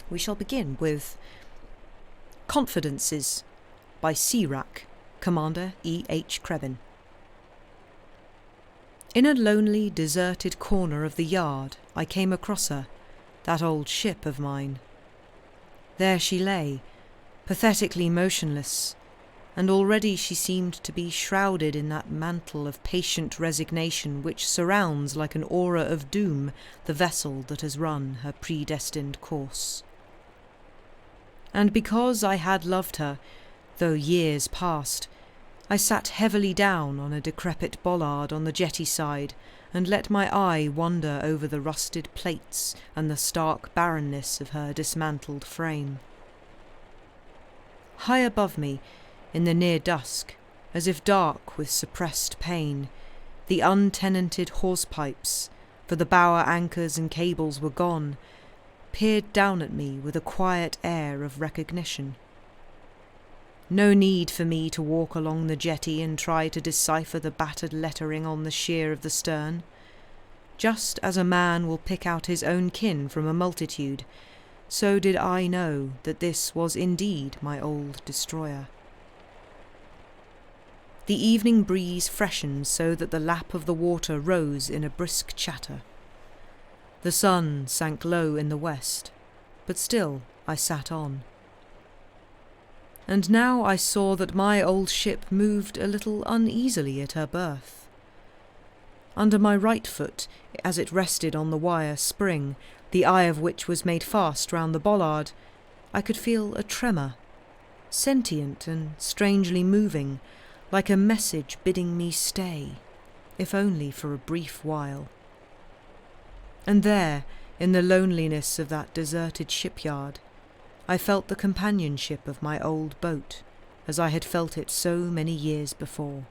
We shall begin with Confidences by Sea-Wrack, Commander E.H. Crebbin. In a lonely, deserted corner of the yard I came across her, that old ship of mine. There she lay, pathetically motionless, and already she seemed to be shrouded in that mantle of patient resignation which surrounds like an aura of doom the vessel that has run her predestined course. And because I had loved her, though years passed, I sat heavily down on a decrepit bollard on the jetty side and let my eye wander over the rusted plates and the stark barrenness of her dismantled frame. High above me, in the near dusk, as if dark with suppressed pain, the untenanted hawse-pipes, for the bower anchors and cables were gone, peered down at me with a quiet air of recognition. No need for me to walk along the jetty and try to decipher the battered lettering on the sheer of the stern. Just as a man will pick out his own kin from a multitude, so did I know that this was indeed my old destroyer. The evening breeze freshened so that the lap of the water rose in a brisk chatter. The sun sank low in the west, but still I sat on. And now I saw that my old ship moved a little uneasily at her berth. Under my right foot, as it rested on the wire spring, the eye of which was made fast round the bollard, I could feel a tremor, sentient and strangely moving, like a message bidding me stay, if only for a brief while. And there, in the loneliness of that deserted shipyard, I felt the companionship of my old boat, as I had felt it so many years before.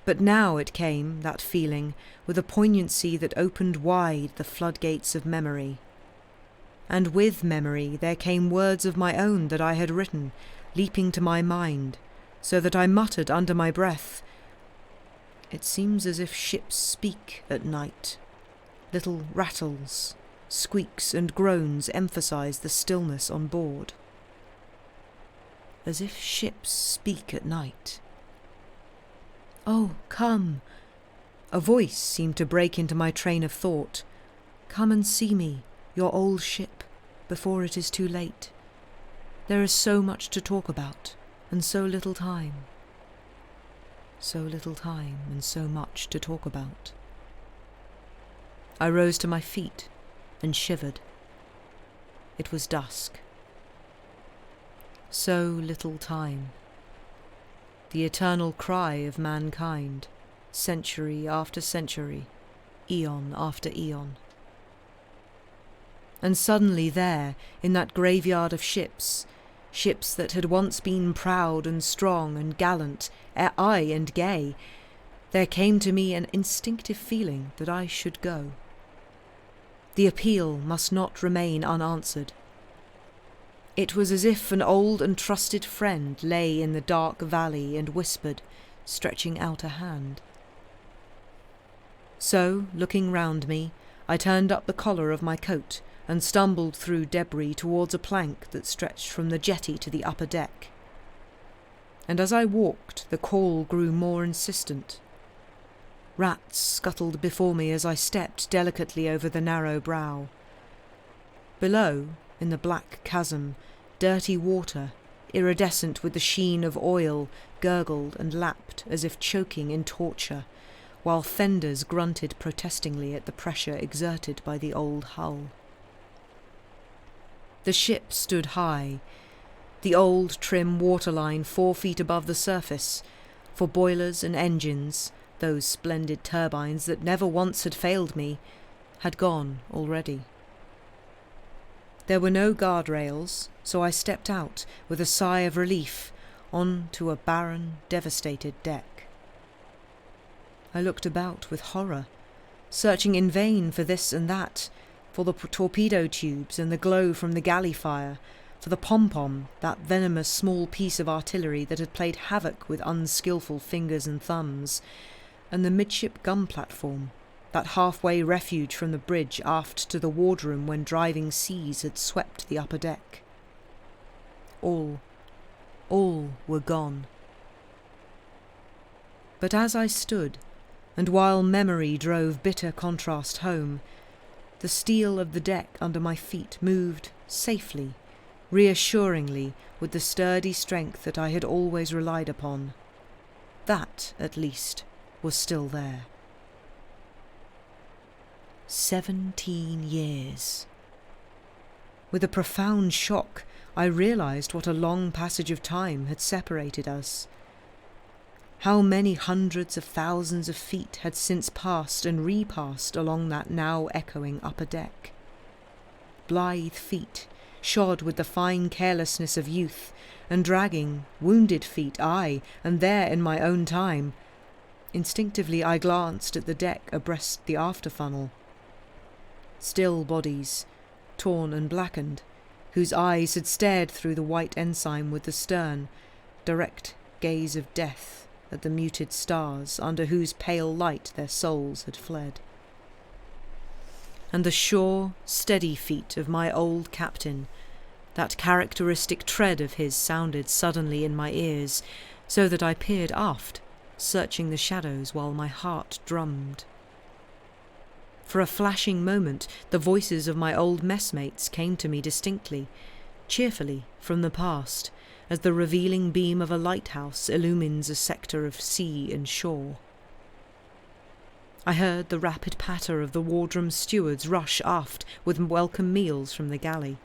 But now it came, that feeling, with a poignancy that opened wide the floodgates of memory. And with memory there came words of my own that I had written, leaping to my mind, so that I muttered under my breath, "It seems as if ships speak at night." Little rattles, squeaks and groans emphasise the stillness on board. As if ships speak at night. "Oh, come!" A voice seemed to break into my train of thought. "Come and see me, your old ship, before it is too late. There is so much to talk about, and so little time. So little time, and so much to talk about." I rose to my feet and shivered. It was dusk. So little time. The eternal cry of mankind, century after century, eon after eon. And suddenly there, in that graveyard of ships, ships that had once been proud and strong and gallant, aye, and gay, there came to me an instinctive feeling that I should go. The appeal must not remain unanswered. It was as if an old and trusted friend lay in the dark valley and whispered, stretching out a hand. So, looking round me, I turned up the collar of my coat and stumbled through debris towards a plank that stretched from the jetty to the upper deck. And as I walked, the call grew more insistent. Rats scuttled before me as I stepped delicately over the narrow brow. Below, in the black chasm, dirty water, iridescent with the sheen of oil, gurgled and lapped as if choking in torture, while fenders grunted protestingly at the pressure exerted by the old hull. The ship stood high, the old trim waterline 4 feet above the surface, for boilers and engines, those splendid turbines that never once had failed me, had gone already. There were no guardrails, so I stepped out with a sigh of relief on to a barren, devastated deck. I looked about with horror, searching in vain for this and that, for the torpedo tubes and the glow from the galley fire, for the pom-pom, that venomous small piece of artillery that had played havoc with unskilful fingers and thumbs, and the midship gun platform, that halfway refuge from the bridge aft to the wardroom when driving seas had swept the upper deck. All were gone. But as I stood, and while memory drove bitter contrast home, the steel of the deck under my feet moved safely, reassuringly, with the sturdy strength that I had always relied upon. That, at least, was still there. 17 years. With a profound shock, I realised what a long passage of time had separated us. How many hundreds of thousands of feet had since passed and repassed along that now echoing upper deck. Blithe feet, shod with the fine carelessness of youth, and dragging wounded feet, aye, and there in my own time. Instinctively I glanced at the deck abreast the after funnel. Still bodies, torn and blackened, whose eyes had stared through the white ensign with the stern, direct gaze of death at the muted stars under whose pale light their souls had fled. And the sure, steady feet of my old captain, that characteristic tread of his sounded suddenly in my ears, so that I peered aft, searching the shadows while my heart drummed. For a flashing moment, the voices of my old messmates came to me distinctly, cheerfully from the past, as the revealing beam of a lighthouse illumines a sector of sea and shore. I heard the rapid patter of the wardroom stewards rush aft with welcome meals from the galley.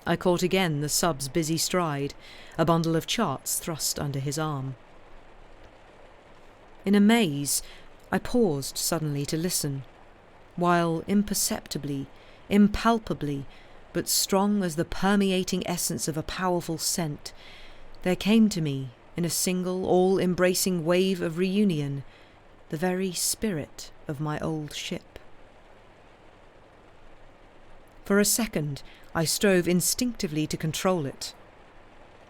I caught again the sub's busy stride, a bundle of charts thrust under his arm. In a maze, I paused suddenly to listen, while imperceptibly, impalpably, but strong as the permeating essence of a powerful scent, there came to me, in a single, all-embracing wave of reunion, the very spirit of my old ship. For a second, I strove instinctively to control it.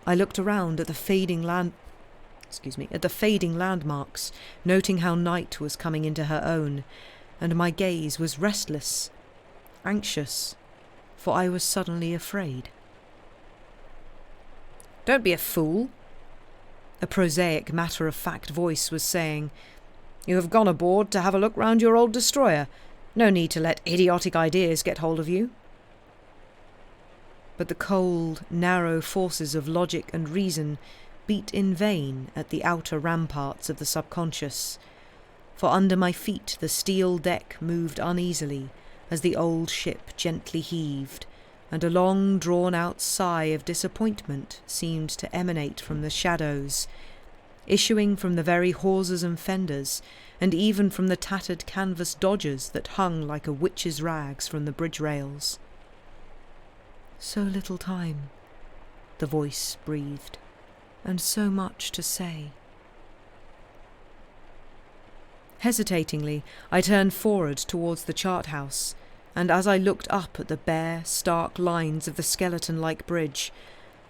I looked around at the fading landmarks, noting how night was coming into her own, and my gaze was restless, anxious, for I was suddenly afraid. "Don't be a fool," a prosaic, matter-of-fact voice was saying. "You have gone aboard to have a look round your old destroyer. No need to let idiotic ideas get hold of you." But the cold, narrow forces of logic and reason beat in vain at the outer ramparts of the subconscious, for under my feet the steel deck moved uneasily as the old ship gently heaved, and a long drawn-out sigh of disappointment seemed to emanate from the shadows, issuing from the very hawsers and fenders, and even from the tattered canvas dodgers that hung like a witch's rags from the bridge rails. "So little time," the voice breathed, "and so much to say." Hesitatingly, I turned forward towards the chart house, and as I looked up at the bare, stark lines of the skeleton-like bridge,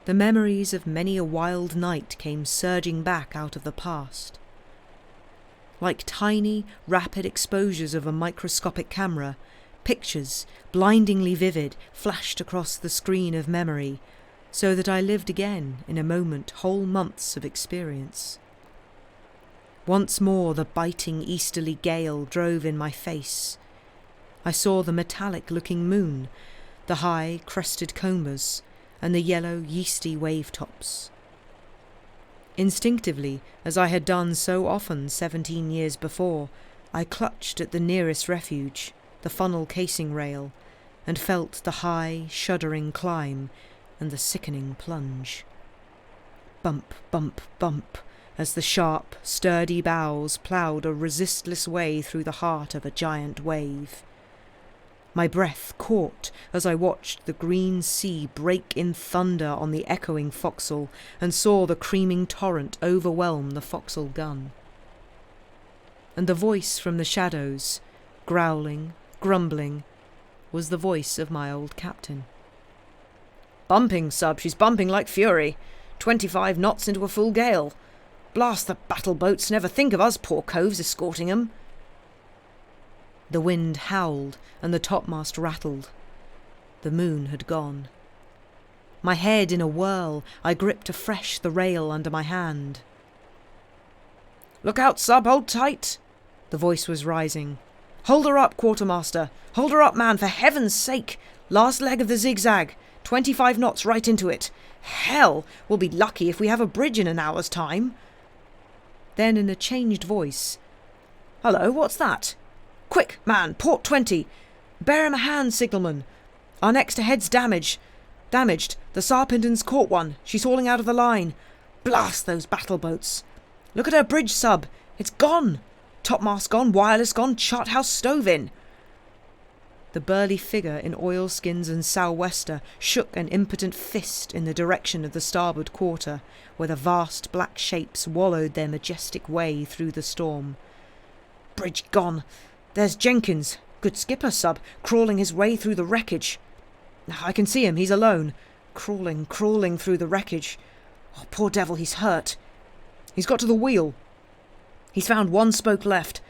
the memories of many a wild night came surging back out of the past. Like tiny, rapid exposures of a microscopic camera, pictures, blindingly vivid, flashed across the screen of memory, so that I lived again, in a moment, whole months of experience. Once more the biting easterly gale drove in my face. I saw the metallic-looking moon, the high, crested combers, and the yellow, yeasty wave-tops. Instinctively, as I had done so often 17 years before, I clutched at the nearest refuge, the funnel casing rail, and felt the high, shuddering climb and the sickening plunge. Bump, bump, bump, as the sharp, sturdy bows ploughed a resistless way through the heart of a giant wave. My breath caught as I watched the green sea break in thunder on the echoing forecastle and saw the creaming torrent overwhelm the forecastle gun. And the voice from the shadows, growling, grumbling, was the voice of my old captain. "Bumping, sub, she's bumping like fury. 25 knots into a full gale. Blast the battle boats, never think of us poor coves escorting 'em." The wind howled and the topmast rattled. The moon had gone. My head in a whirl, I gripped afresh the rail under my hand. "Look out, sub, hold tight!" The voice was rising. "Hold her up, quartermaster! Hold her up, man, for heaven's sake! Last leg of the zigzag! 25 knots right into it! Hell, we'll be lucky if we have a bridge in an hour's time!" Then in a changed voice, "Hullo, what's that? Quick, man, port 20! Bear him a hand, signalman! Our next ahead's damaged. The Sarpington's caught one. She's hauling out of the line. Blast those battle boats! Look at her bridge, sub! It's gone! Topmast gone, wireless gone, chart house stove in!" The burly figure in oilskins and sou'wester shook an impotent fist in the direction of the starboard quarter, where the vast black shapes wallowed their majestic way through the storm. "Bridge gone! There's Jenkins, good skipper, sub, crawling his way through the wreckage. I can see him, he's alone, crawling through the wreckage. Oh, poor devil, he's hurt. He's got to the wheel. He's found one spoke left.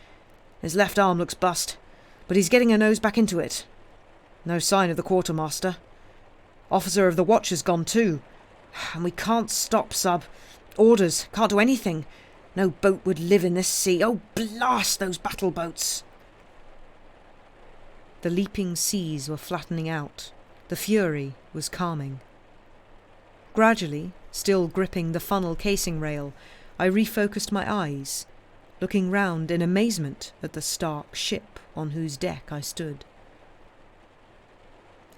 His left arm looks bust, but he's getting a nose back into it. No sign of the quartermaster. Officer of the watch has gone too. And we can't stop, sub. Orders, can't do anything. No boat would live in this sea. Oh, blast those battle boats!" The leaping seas were flattening out. The fury was calming. Gradually, still gripping the funnel casing rail, I refocused my eyes, looking round in amazement at the stark ship on whose deck I stood.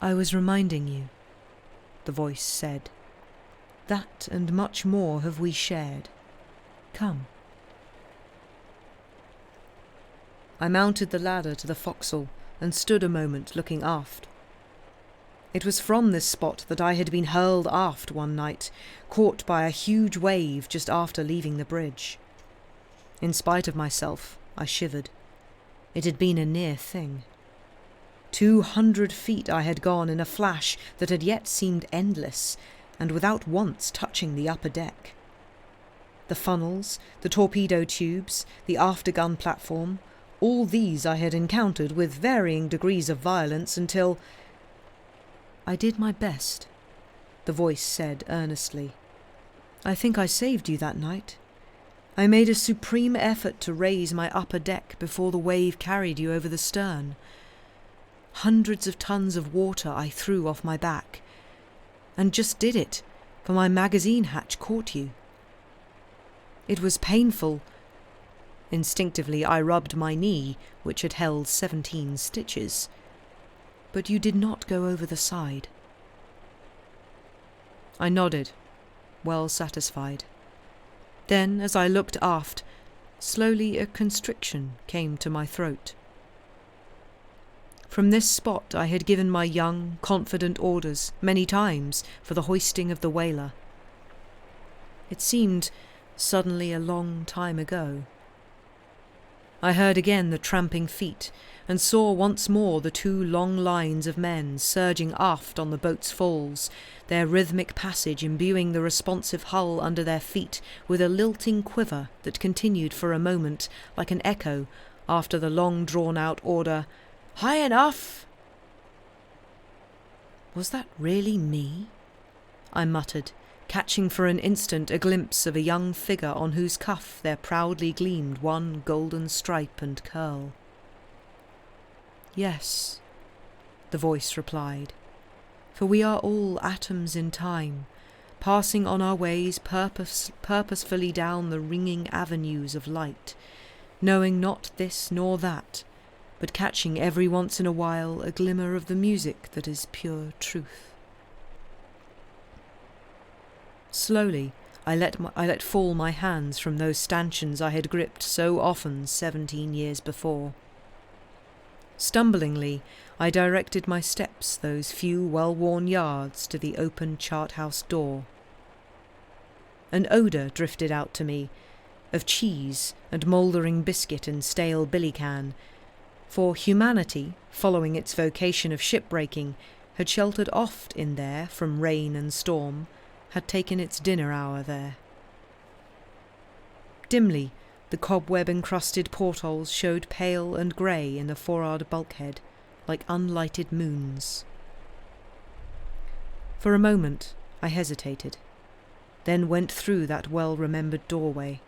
"I was reminding you," the voice said. "That and much more have we shared. Come." I mounted the ladder to the forecastle and stood a moment looking aft. It was from this spot that I had been hurled aft one night, caught by a huge wave just after leaving the bridge. In spite of myself, I shivered. It had been a near thing. 200 feet I had gone in a flash that had yet seemed endless, and without once touching the upper deck. The funnels, the torpedo tubes, the aftergun platform, all these I had encountered with varying degrees of violence until— "I did my best," the voice said earnestly. "I think I saved you that night. I made a supreme effort to raise my upper deck before the wave carried you over the stern. Hundreds of tons of water I threw off my back, and just did it, for my magazine hatch caught you. It was painful." Instinctively I rubbed my knee, which had held 17 stitches. "But you did not go over the side." I nodded, well satisfied. Then, as I looked aft, slowly a constriction came to my throat. From this spot I had given my young, confident orders many times for the hoisting of the whaler. It seemed suddenly a long time ago. I heard again the tramping feet, and saw once more the 2 long lines of men surging aft on the boat's falls, their rhythmic passage imbuing the responsive hull under their feet with a lilting quiver that continued for a moment like an echo after the long-drawn-out order, "High enough!" "Was that really me?" I muttered, catching for an instant a glimpse of a young figure on whose cuff there proudly gleamed one golden stripe and curl. "Yes," the voice replied, "for we are all atoms in time, passing on our ways purposefully down the ringing avenues of light, knowing not this nor that, but catching every once in a while a glimmer of the music that is pure truth." Slowly, I let fall my hands from those stanchions I had gripped so often 17 years before. Stumblingly, I directed my steps those few well-worn yards to the open chart-house door. An odour drifted out to me, of cheese and mouldering biscuit and stale billy-can, for humanity, following its vocation of shipbreaking, had sheltered oft in there from rain and storm, had taken its dinner hour there. Dimly, The cobweb-encrusted portholes showed pale and grey in the forward bulkhead, like unlighted moons. For a moment I hesitated, then went through that well-remembered doorway.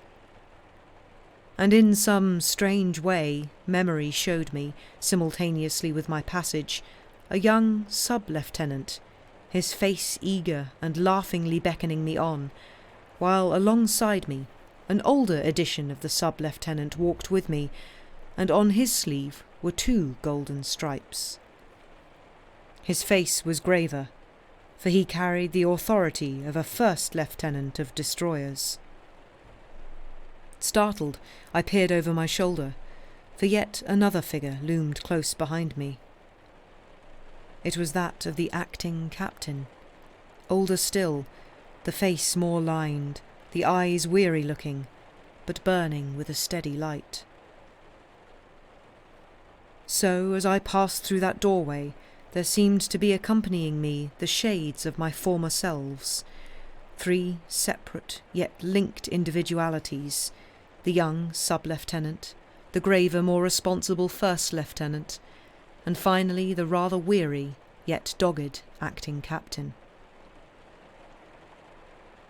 And in some strange way memory showed me, simultaneously with my passage, a young sub-lieutenant, his face eager and laughingly beckoning me on, while alongside me an older edition of the sub-lieutenant walked with me, and on his sleeve were 2 golden stripes. His face was graver, for he carried the authority of a first lieutenant of destroyers. Startled, I peered over my shoulder, for yet another figure loomed close behind me. It was that of the acting captain, older still, the face more lined, the eyes weary-looking, but burning with a steady light. So, as I passed through that doorway, there seemed to be accompanying me the shades of my former selves, 3 separate yet linked individualities, the young sub-lieutenant, the graver, more responsible first lieutenant, and finally the rather weary yet dogged acting captain.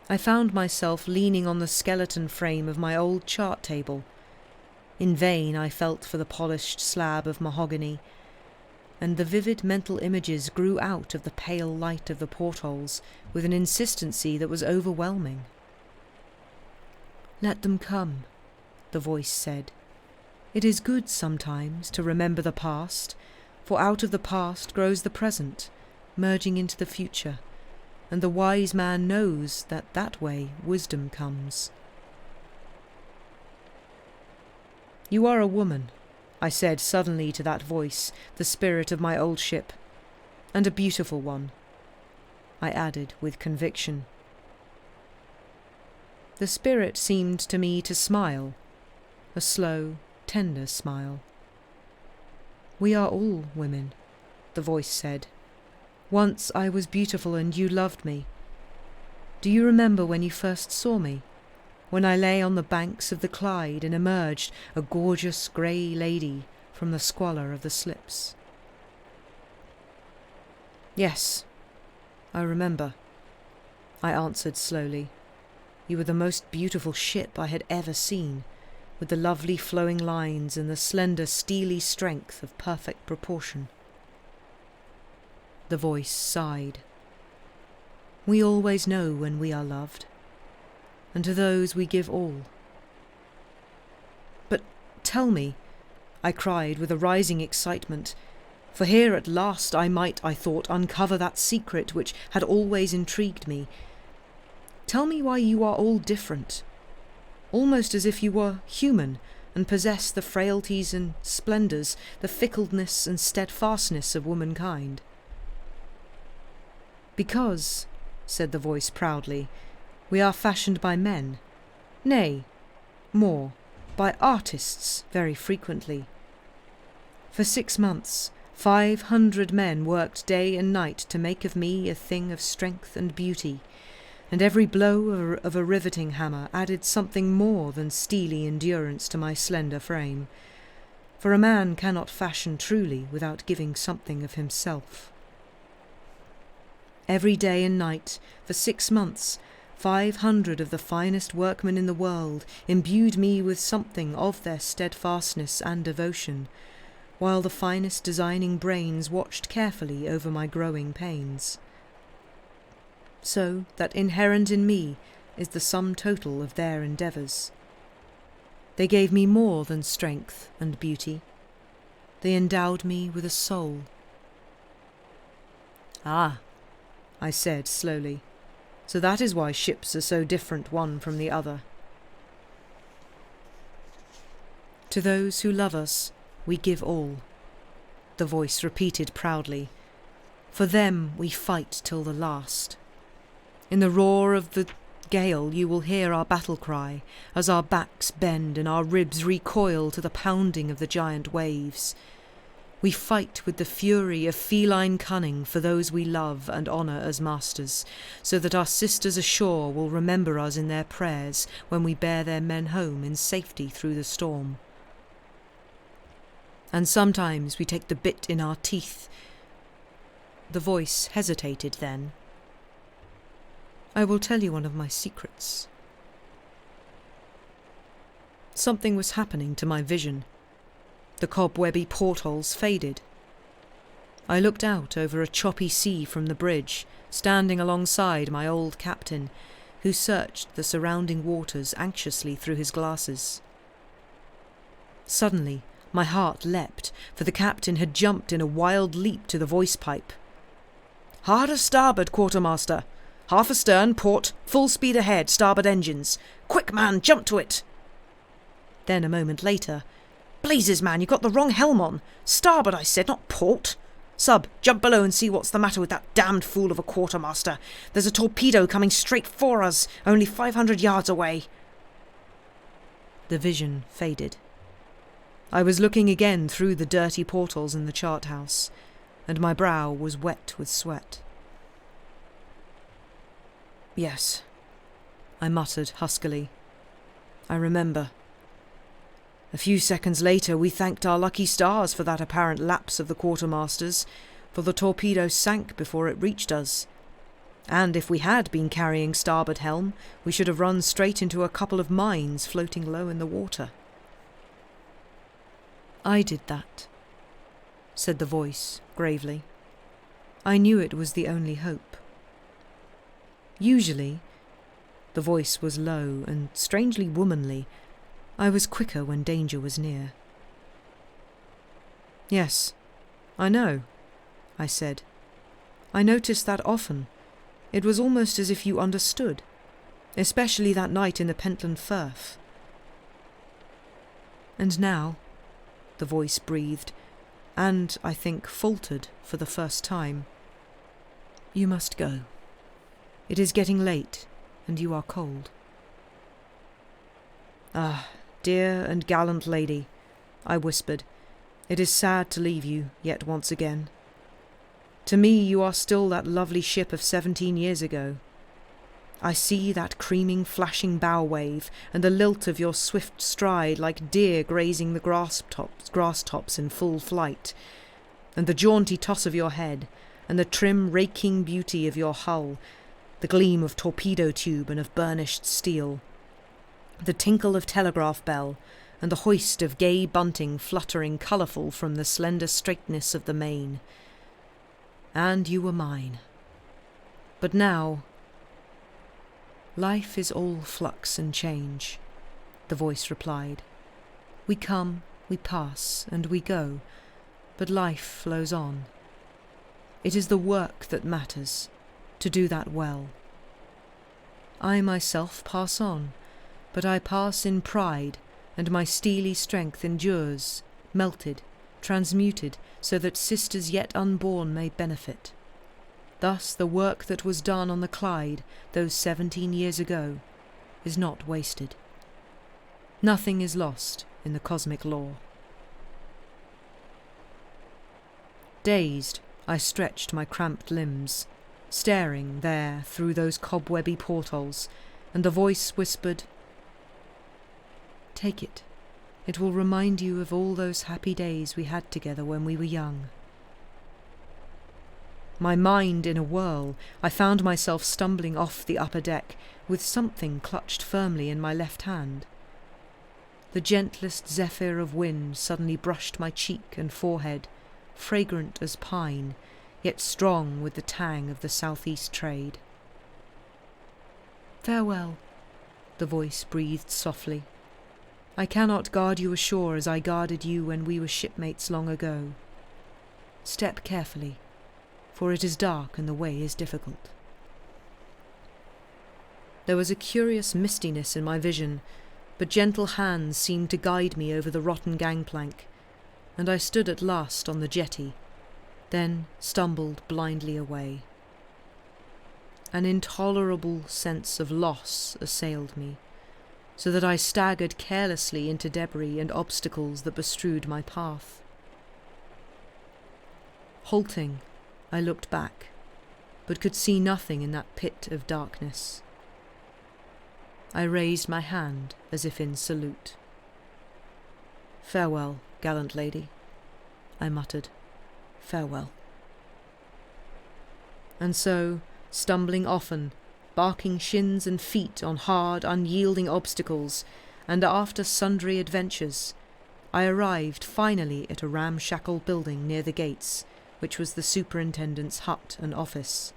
I found myself leaning on the skeleton frame of my old chart table. In vain I felt for the polished slab of mahogany, and the vivid mental images grew out of the pale light of the portholes with an insistency that was overwhelming. "Let them come," the voice said. "It is good sometimes to remember the past, for out of the past grows the present, merging into the future, and the wise man knows that that way wisdom comes." "You are a woman," I said suddenly to that voice, the spirit of my old ship, "and a beautiful one," I added with conviction. The spirit seemed to me to smile, a slow, tender smile. "We are all women," the voice said. "Once I was beautiful and you loved me. Do you remember when you first saw me? When I lay on the banks of the Clyde and emerged, a gorgeous grey lady, from the squalor of the slips?" "Yes, I remember," I answered slowly. "You were the most beautiful ship I had ever seen, with the lovely flowing lines and the slender steely strength of perfect proportion." The voice sighed. "We always know when we are loved, and to those we give all." "But tell me," I cried with a rising excitement, for here at last I might, I thought, uncover that secret which had always intrigued me. "Tell me why you are all different, almost as if you were human and possessed the frailties and splendours, the fickleness and steadfastness of womankind." "Because," said the voice proudly, "we are fashioned by men, nay, more, by artists very frequently. For 6 months 500 men worked day and night to make of me a thing of strength and beauty, and every blow of a riveting hammer added something more than steely endurance to my slender frame, for a man cannot fashion truly without giving something of himself. Every day and night, for 6 months, 500 of the finest workmen in the world imbued me with something of their steadfastness and devotion, while the finest designing brains watched carefully over my growing pains. So that inherent in me is the sum total of their endeavours. They gave me more than strength and beauty. They endowed me with a soul." "Ah," I said slowly, "so that is why ships are so different one from the other." "To those who love us, we give all," the voice repeated proudly. "For them we fight till the last. In the roar of the gale you will hear our battle cry, as our backs bend and our ribs recoil to the pounding of the giant waves. We fight with the fury of feline cunning for those we love and honour as masters, so that our sisters ashore will remember us in their prayers when we bear their men home in safety through the storm. And sometimes we take the bit in our teeth. The voice hesitated then. I will tell you one of my secrets. Something was happening to my vision. The cobwebby portholes faded. I looked out over a choppy sea from the bridge, standing alongside my old captain, who searched the surrounding waters anxiously through his glasses. Suddenly, my heart leapt, for the captain had jumped in a wild leap to the voice pipe. "Hard a starboard, quartermaster! Half astern, port, full speed ahead, starboard engines! Quick, man, jump to it!" Then, a moment later, "Blazes, man, you got the wrong helm on! Starboard, I said, not port! Sub, jump below and see what's the matter with that damned fool of a quartermaster! There's a torpedo coming straight for us, only 500 yards away!" The vision faded. I was looking again through the dirty portals in the chart house, and my brow was wet with sweat. "Yes," I muttered huskily. "I remember. A few seconds later we thanked our lucky stars for that apparent lapse of the quartermaster's, for the torpedo sank before it reached us. And if we had been carrying starboard helm, we should have run straight into a couple of mines floating low in the water." "I did that," said the voice gravely. "I knew it was the only hope. Usually," the voice was low and strangely womanly, "I was quicker when danger was near." "Yes, I know," I said. "I noticed that often. It was almost as if you understood, especially that night in the Pentland Firth." "And now," the voice breathed, and, I think, faltered for the first time, "you must go. It is getting late, and you are cold." "Ah, dear and gallant lady," I whispered, "it is sad to leave you yet once again. To me you are still that lovely ship of 17 years ago. I see that creaming, flashing bow wave, and the lilt of your swift stride like deer grazing the grass tops in full flight, and the jaunty toss of your head, and the trim, raking beauty of your hull, the gleam of torpedo tube and of burnished steel, the tinkle of telegraph bell, and the hoist of gay bunting fluttering colourful from the slender straightness of the main. And you were mine. But now, life is all flux and change," the voice replied. "We come, we pass, and we go, but life flows on. It is the work that matters, to do that well. I myself pass on, but I pass in pride, and my steely strength endures, melted, transmuted, so that sisters yet unborn may benefit. Thus the work that was done on the Clyde those 17 years ago is not wasted. Nothing is lost in the cosmic law." Dazed, I stretched my cramped limbs, staring there through those cobwebby portholes, and the voice whispered, "Take it. It will remind you of all those happy days we had together when we were young." My mind in a whirl, I found myself stumbling off the upper deck, with something clutched firmly in my left hand. The gentlest zephyr of wind suddenly brushed my cheek and forehead, fragrant as pine, yet strong with the tang of the southeast trade. "Farewell," the voice breathed softly. "I cannot guard you ashore as I guarded you when we were shipmates long ago. Step carefully, for it is dark and the way is difficult." There was a curious mistiness in my vision, but gentle hands seemed to guide me over the rotten gangplank, and I stood at last on the jetty, then stumbled blindly away. An intolerable sense of loss assailed me, so that I staggered carelessly into debris and obstacles that bestrewed my path. Halting, I looked back, but could see nothing in that pit of darkness. I raised my hand as if in salute. "Farewell, gallant lady," I muttered. "Farewell." And so, stumbling often, barking shins and feet on hard, unyielding obstacles, and after sundry adventures, I arrived finally at a ramshackle building near the gates, which was the superintendent's hut and office.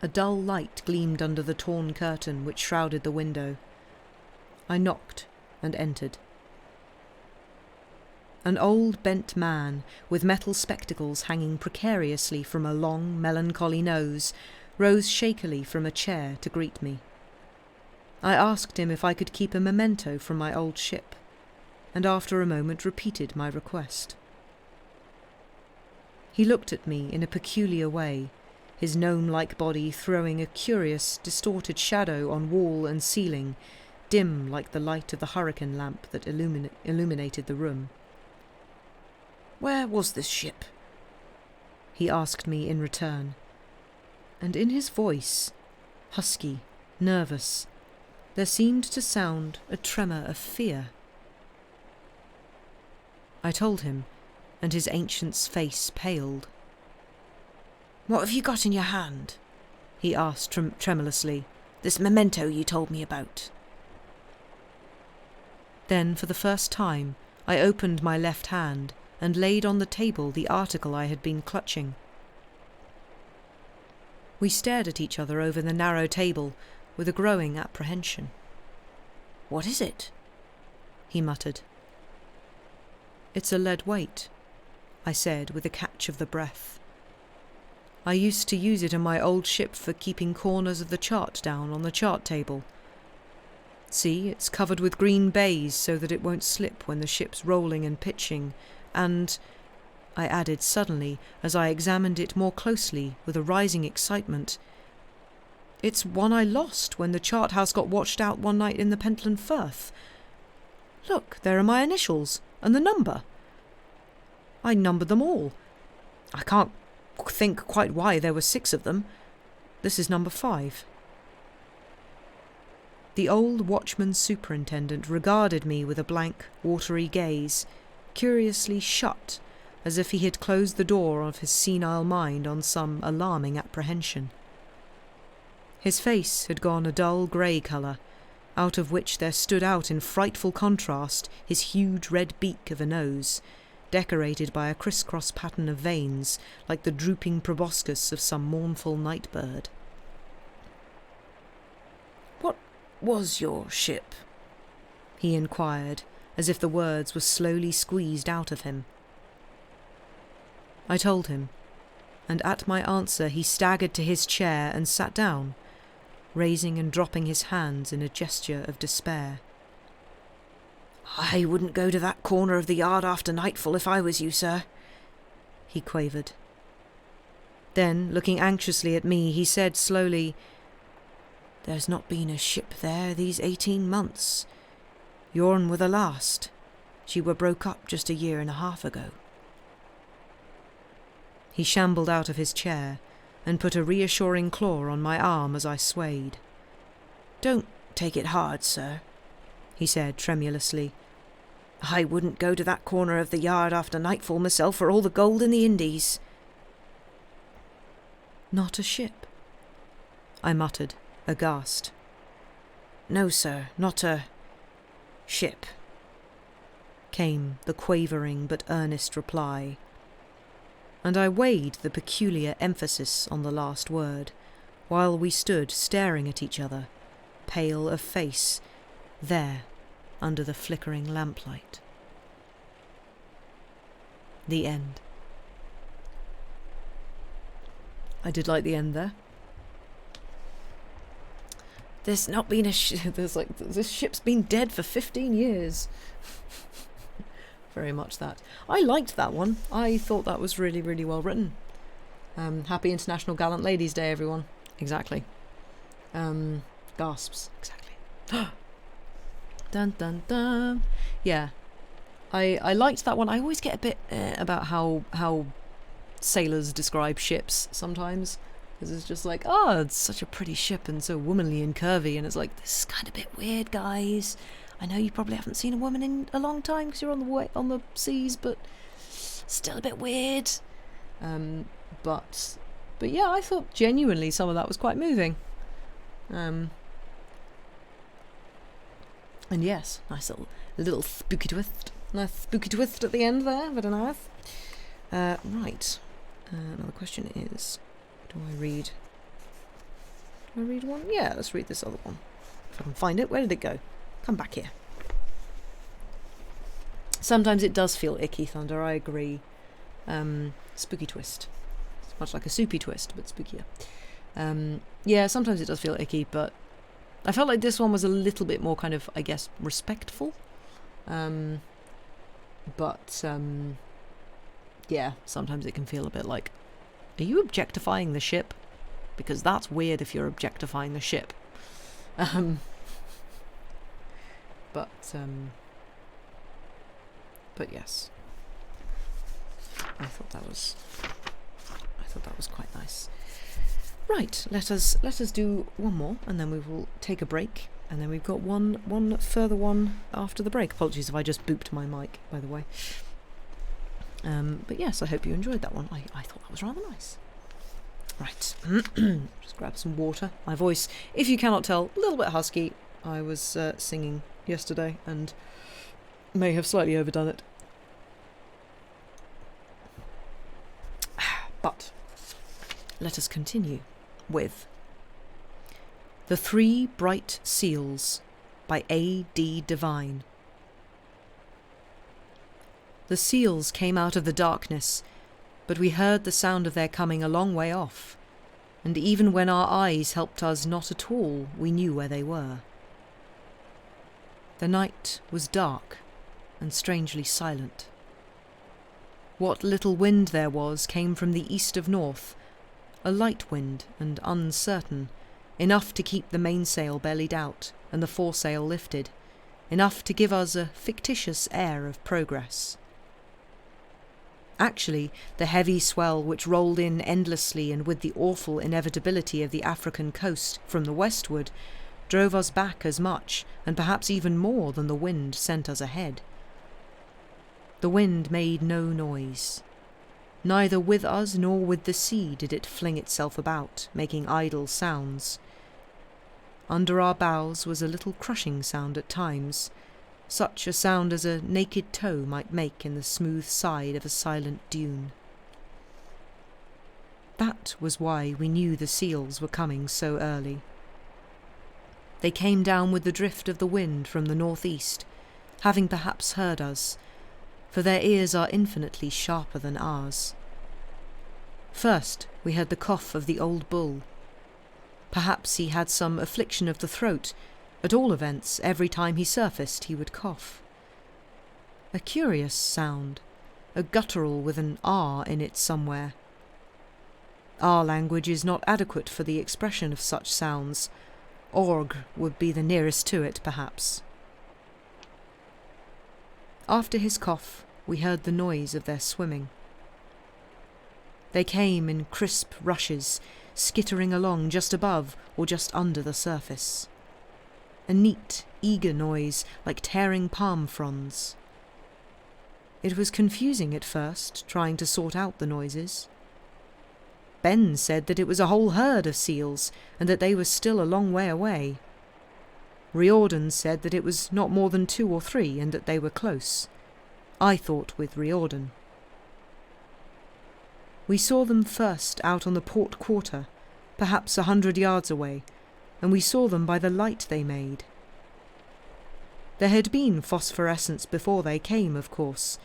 A dull light gleamed under the torn curtain which shrouded the window. I knocked and entered. An old bent man, with metal spectacles hanging precariously from a long, melancholy nose, rose shakily from a chair to greet me. I asked him if I could keep a memento from my old ship, and after a moment repeated my request. He looked at me in a peculiar way, his gnome-like body throwing a curious, distorted shadow on wall and ceiling, dim like the light of the hurricane lamp that illuminated the room. "Where was this ship?" he asked me in return, and in his voice, husky, nervous, there seemed to sound a tremor of fear. I told him, and his ancient's face paled. "What have you got in your hand?" he asked tremulously. "This memento you told me about." Then, for the first time, I opened my left hand and laid on the table the article I had been clutching. We stared at each other over the narrow table with a growing apprehension. "What is it?" he muttered. "It's a lead weight," I said with a catch of the breath. "I used to use it in my old ship for keeping corners of the chart down on the chart table. See, it's covered with green baize so that it won't slip when the ship's rolling and pitching, and," I added suddenly as I examined it more closely with a rising excitement, "it's one I lost when the chart house got washed out one night in the Pentland Firth. Look, there are my initials, and the number. I numbered them all. I can't think quite why there were 6 of them. This is number 5. The old watchman superintendent regarded me with a blank, watery gaze, curiously shut, as if he had closed the door of his senile mind on some alarming apprehension. His face had gone a dull grey colour, out of which there stood out in frightful contrast his huge red beak of a nose, decorated by a criss-cross pattern of veins, like the drooping proboscis of some mournful night-bird. "What was your ship?" he inquired, as if the words were slowly squeezed out of him. I told him, and at my answer he staggered to his chair and sat down, raising and dropping his hands in a gesture of despair. "I wouldn't go to that corner of the yard after nightfall if I was you, sir," he quavered. Then, looking anxiously at me, he said slowly, "There's not been a ship there these 18 months. Yourn were the last. She were broke up just a 1.5 years ago." He shambled out of his chair and put a reassuring claw on my arm as I swayed. "Don't take it hard, sir," he said tremulously. "I wouldn't go to that corner of the yard after nightfall myself for all the gold in the Indies." "Not a ship?" I muttered, aghast. "No, sir, not a ship," came the quavering but earnest reply, and I weighed the peculiar emphasis on the last word, while we stood staring at each other, pale of face, there, under the flickering lamplight. The end. I did like the end there. There's not been this ship's been dead for 15 years. Very much that. I liked that one. I thought that was really, really well written. Happy International Gallant Ladies Day, everyone. Exactly. Gasps. Exactly. Dun dun dun. Yeah. I liked that one. I always get a bit about how sailors describe ships sometimes, because it's just like, oh, it's such a pretty ship and so womanly and curvy, and it's like, this is kind of a bit weird, guys. I know you probably haven't seen a woman in a long time because you're on the seas, but still a bit weird. But yeah, I thought genuinely some of that was quite moving. And yes, nice little spooky twist. Nice spooky twist at the end there, very nice. Right. Another question is, do I read one? Yeah, let's read this other one. If I can find it. Where did it go? Come back here. Sometimes it does feel icky, Thunder, I agree. Spooky twist. It's much like a soupy twist, but spookier. Yeah, sometimes it does feel icky, but I felt like this one was a little bit more kind of, I guess, respectful. Yeah, sometimes it can feel a bit like, are you objectifying the ship? Because that's weird if you're objectifying the ship. But yes, I thought that was quite nice. Right, let us do one more, and then we will take a break, and then we've got one further one after the break. Apologies if I just booped my mic, by the way. But yes, I hope you enjoyed that one. I thought that was rather nice. Right, just grab some water. My voice, if you cannot tell, a little bit husky. I was singing yesterday and may have slightly overdone it. But let us continue with The Three Bright Seals by A.D. Devine. The seals came out of the darkness, but we heard the sound of their coming a long way off, and even when our eyes helped us not at all, we knew where they were. The night was dark and strangely silent. What little wind there was came from the east of north, a light wind and uncertain, enough to keep the mainsail bellied out and the foresail lifted, enough to give us a fictitious air of progress. Actually, the heavy swell which rolled in endlessly and with the awful inevitability of the African coast from the westward drove us back as much, and perhaps even more, than the wind sent us ahead. The wind made no noise. Neither with us nor with the sea did it fling itself about, making idle sounds. Under our bows was a little crushing sound at times, such a sound as a naked toe might make in the smooth side of a silent dune. That was why we knew the seals were coming so early. They came down with the drift of the wind from the northeast, having perhaps heard us, for their ears are infinitely sharper than ours. First we heard the cough of the old bull. Perhaps he had some affliction of the throat. At all events, every time he surfaced he would cough. A curious sound, a guttural with an R in it somewhere. Our language is not adequate for the expression of such sounds. Org would be the nearest to it, perhaps. After his cough, we heard the noise of their swimming. They came in crisp rushes, skittering along just above or just under the surface. A neat, eager noise, like tearing palm fronds. It was confusing at first, trying to sort out the noises. Ben said that it was a whole herd of seals, and that they were still a long way away. Riordan said that it was not more than 2 or 3, and that they were close. I thought with Riordan. We saw them first out on the port quarter, perhaps 100 yards away, and we saw them by the light they made. There had been phosphorescence before they came, of course.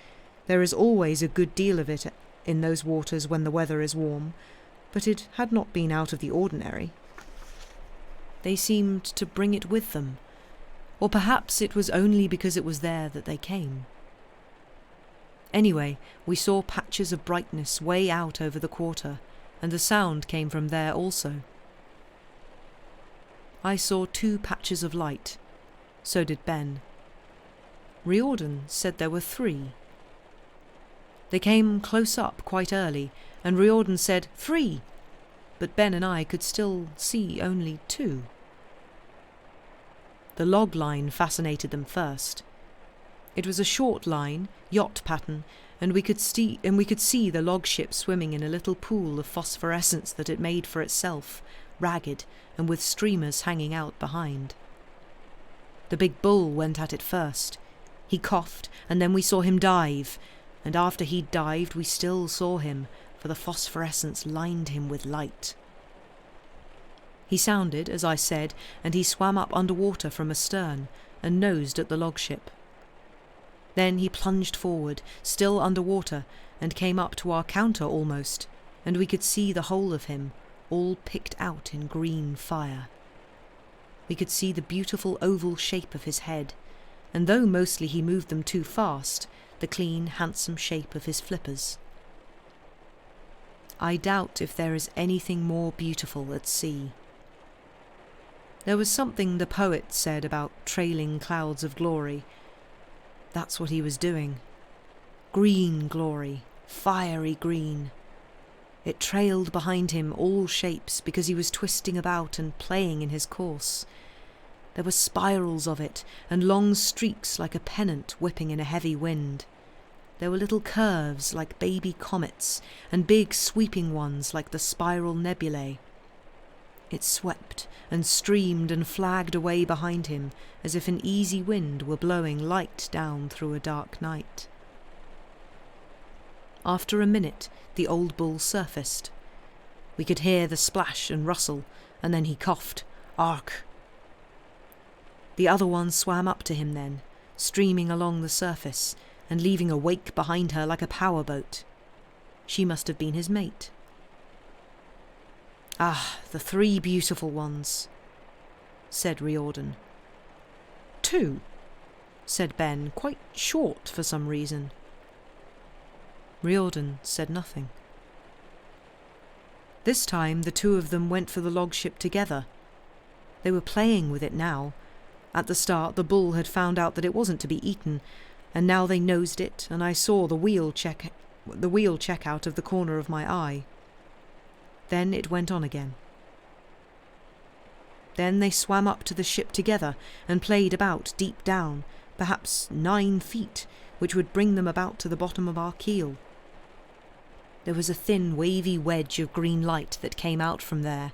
There is always a good deal of it in those waters when the weather is warm, but it had not been out of the ordinary. They seemed to bring it with them, or perhaps it was only because it was there that they came. Anyway, we saw patches of brightness way out over the quarter, and the sound came from there also. I saw 2 patches of light. So did Ben. Riordan said there were 3. They came close up quite early, and Riordan said 3, but Ben and I could still see only 2. The log line fascinated them first. It was a short line, yacht pattern, and we could see the log ship swimming in a little pool of phosphorescence that it made for itself, ragged and with streamers hanging out behind. The big bull went at it first. He coughed, and then we saw him dive, and after he'd dived we still saw him, for the phosphorescence lined him with light. He sounded, as I said, and he swam up underwater from astern and nosed at the log ship. Then he plunged forward, still underwater, and came up to our counter almost, and we could see the whole of him, all picked out in green fire. We could see the beautiful oval shape of his head, and though mostly he moved them too fast, the clean, handsome shape of his flippers. I doubt if there is anything more beautiful at sea. There was something the poet said about trailing clouds of glory. That's what he was doing. Green glory, fiery green. It trailed behind him all shapes because he was twisting about and playing in his course. There were spirals of it, and long streaks like a pennant whipping in a heavy wind. There were little curves like baby comets, and big sweeping ones like the spiral nebulae. It swept and streamed and flagged away behind him as if an easy wind were blowing light down through a dark night. After a minute, the old bull surfaced. We could hear the splash and rustle, and then he coughed, "Ark!" The other one swam up to him then, streaming along the surface, and leaving a wake behind her like a powerboat. She must have been his mate. "Ah, the 3 beautiful ones," said Riordan. "2," said Ben, quite short for some reason. Riordan said nothing. This time the 2 of them went for the log ship together. They were playing with it now. At the start the bull had found out that it wasn't to be eaten, and now they nosed it, and I saw the wheel check out of the corner of my eye. Then it went on again. Then they swam up to the ship together and played about deep down, perhaps 9 feet, which would bring them about to the bottom of our keel. There was a thin, wavy wedge of green light that came out from there,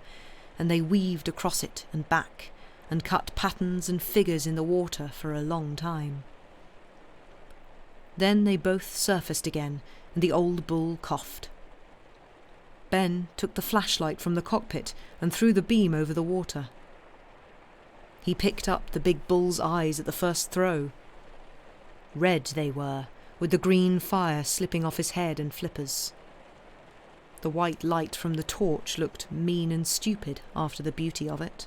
and they weaved across it and back, and cut patterns and figures in the water for a long time. Then they both surfaced again, and the old bull coughed. Ben took the flashlight from the cockpit and threw the beam over the water. He picked up the big bull's eyes at the first throw. Red they were, with the green fire slipping off his head and flippers. The white light from the torch looked mean and stupid after the beauty of it.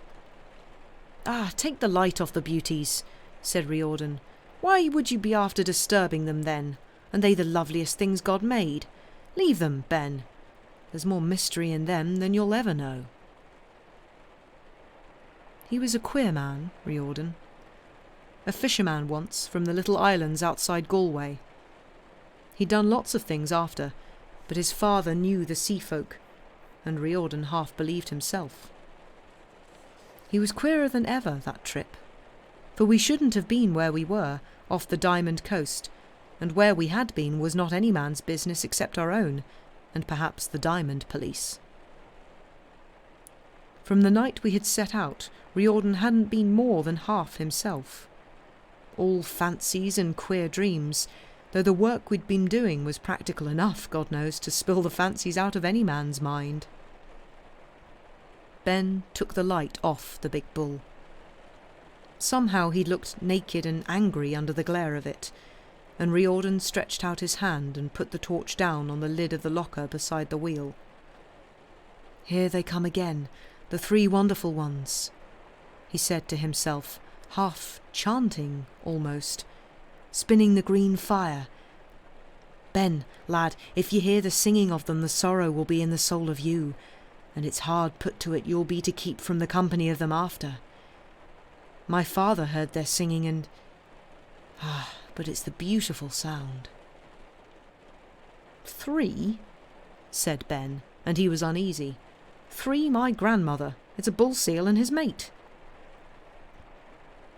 "Ah, take the light off the beauties," said Riordan. "Why would you be after disturbing them then? And they the loveliest things God made. Leave them, Ben. There's more mystery in them than you'll ever know." He was a queer man, Riordan. A fisherman once from the little islands outside Galway. He'd done lots of things after, but his father knew the sea folk, and Riordan half believed himself. He was queerer than ever, that trip, for we shouldn't have been where we were, off the Diamond Coast, and where we had been was not any man's business except our own, and perhaps the Diamond Police. From the night we had set out, Riordan hadn't been more than half himself. All fancies and queer dreams, though the work we'd been doing was practical enough, God knows, to spill the fancies out of any man's mind. Ben took the light off the big bull. Somehow he looked naked and angry under the glare of it, and Riordan stretched out his hand and put the torch down on the lid of the locker beside the wheel. "Here they come again, the 3 wonderful ones," he said to himself, half chanting almost, "spinning the green fire. Ben, lad, if you hear the singing of them, the sorrow will be in the soul of you, and it's hard put to it you'll be to keep from the company of them after. My father heard their singing and... but it's the beautiful sound. 3? Said Ben, and he was uneasy. 3, my grandmother. It's a bull seal and his mate.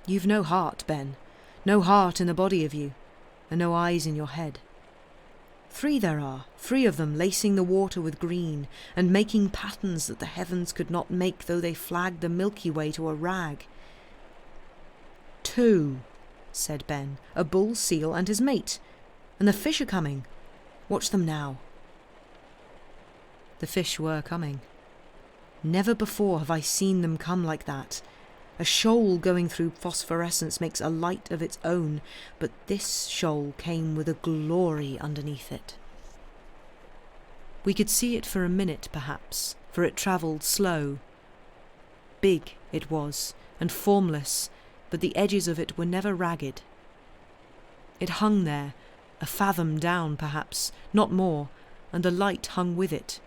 You've no heart, Ben, no heart in the body of you, and no eyes in your head. 3 there are, 3 of them, lacing the water with green, and making patterns that the heavens could not make, though they flagged the Milky Way to a rag. 2, said Ben, a bull seal and his mate, and the fish are coming. Watch them now. The fish were coming. Never before have I seen them come like that. A shoal going through phosphorescence makes a light of its own, but this shoal came with a glory underneath it. We could see it for a minute, perhaps, for it travelled slow. Big it was, and formless, but the edges of it were never ragged. It hung there, a fathom down, perhaps, not more, and the light hung with it,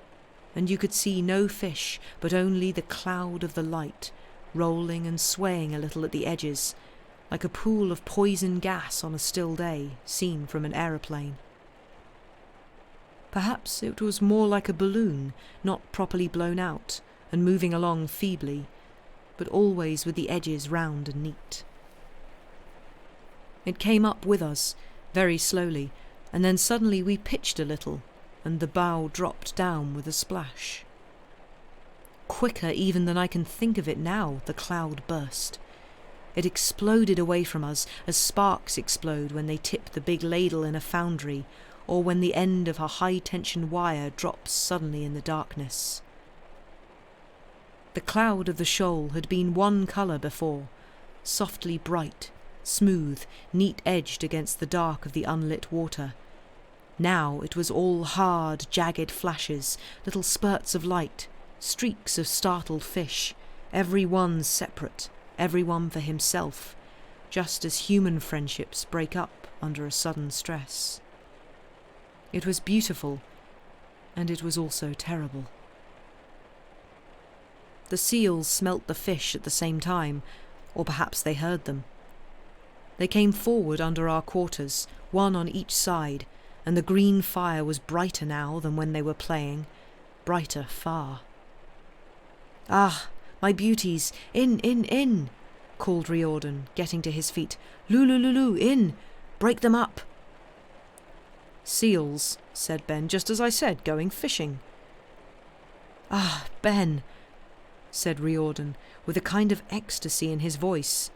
and you could see no fish, but only the cloud of the light, rolling and swaying a little at the edges, like a pool of poison gas on a still day, seen from an aeroplane. Perhaps it was more like a balloon, not properly blown out, and moving along feebly, but always with the edges round and neat. It came up with us, very slowly, and then suddenly we pitched a little, and the bow dropped down with a splash. Quicker even than I can think of it now, the cloud burst. It exploded away from us, as sparks explode when they tip the big ladle in a foundry, or when the end of a high-tension wire drops suddenly in the darkness. The cloud of the shoal had been one colour before, softly bright, smooth, neat-edged against the dark of the unlit water. Now it was all hard, jagged flashes, little spurts of light, streaks of startled fish, every one separate, every one for himself, just as human friendships break up under a sudden stress. It was beautiful, and it was also terrible. The seals smelt the fish at the same time, or perhaps they heard them. They came forward under our quarters, one on each side, and the green fire was brighter now than when they were playing, brighter far. "Ah, my beauties, in, called Riordan, getting to his feet. "Lulu, in! Break them up!" "Seals," said Ben, "just as I said, going fishing." "Ah, Ben," said Riordan, with a kind of ecstasy in his voice,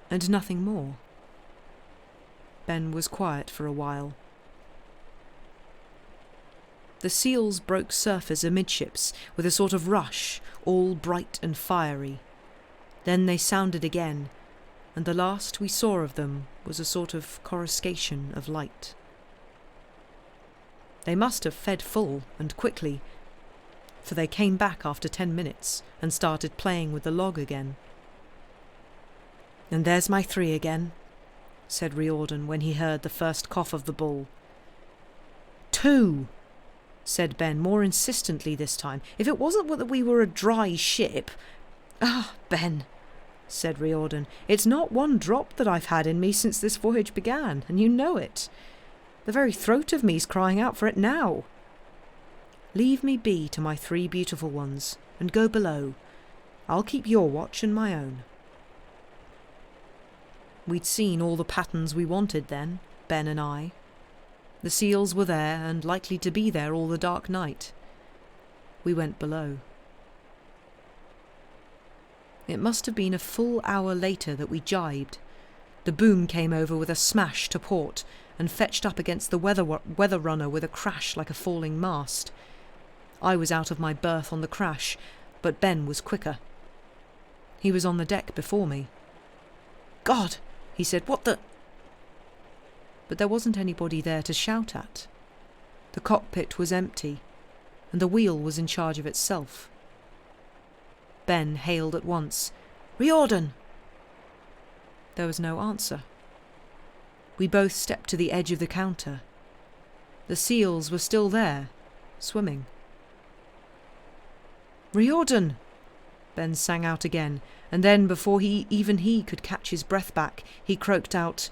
and nothing more. Ben was quiet for a while. The seals broke surface amidships with a sort of rush, all bright and fiery. Then they sounded again, and the last we saw of them was a sort of coruscation of light. They must have fed full and quickly, for they came back after 10 minutes and started playing with the log again. "And there's my 3 again," said Riordan when he heard the first cough of the bull. "2!" said Ben, more insistently this time. "If it wasn't that we were a dry ship—" "Ah, Ben," said Riordan, "it's not one drop that I've had in me since this voyage began, and you know it. The very throat of me's crying out for it now. Leave me be to my 3 beautiful ones, and go below. I'll keep your watch and my own." We'd seen all the patterns we wanted then, Ben and I. The seals were there, and likely to be there all the dark night. We went below. It must have been a full hour later that we jibed. The boom came over with a smash to port, and fetched up against the weather runner with a crash like a falling mast. I was out of my berth on the crash, but Ben was quicker. He was on the deck before me. "God!" he said, "what the—" But there wasn't anybody there to shout at. The cockpit was empty, and the wheel was in charge of itself. Ben hailed at once, "Riordan!" There was no answer. We both stepped to the edge of the counter. The seals were still there, swimming. "Riordan!" Ben sang out again, and then, before he could catch his breath back, he croaked out,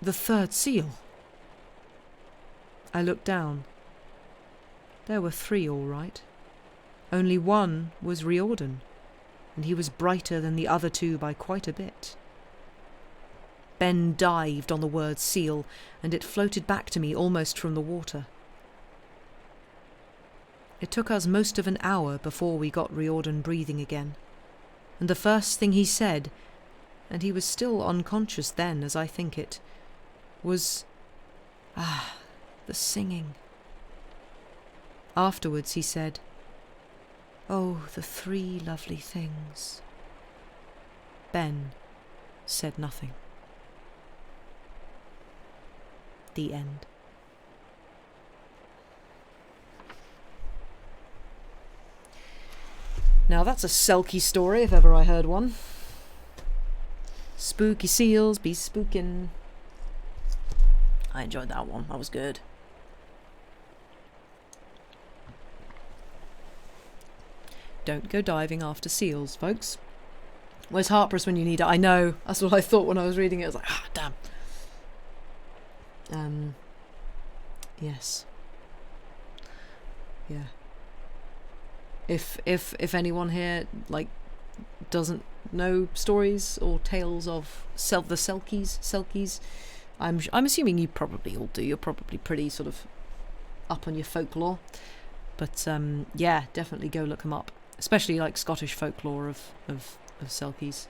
The third seal. I looked down. There were 3 all right. Only one was Riordan, and he was brighter than the other 2 by quite a bit. Ben dived on the word seal, and it floated back to me almost from the water. It took us most of an hour before we got Riordan breathing again, and the first thing he said, and he was still unconscious then as I think it, was, the singing. Afterwards he said, "Oh, the 3 lovely things." Ben said nothing. The end. Now that's a Selkie story if ever I heard one. Spooky seals be spookin'. I enjoyed that one. That was good. Don't go diving after seals, folks. Where's Harper's when you need it? I know. That's what I thought when I was reading it. I was like, damn. Yes. Yeah. If anyone here doesn't know stories or tales of the Selkies, I'm assuming you probably all do. You're probably pretty sort of up on your folklore, but yeah, definitely go look them up. Especially Scottish folklore of Selkies.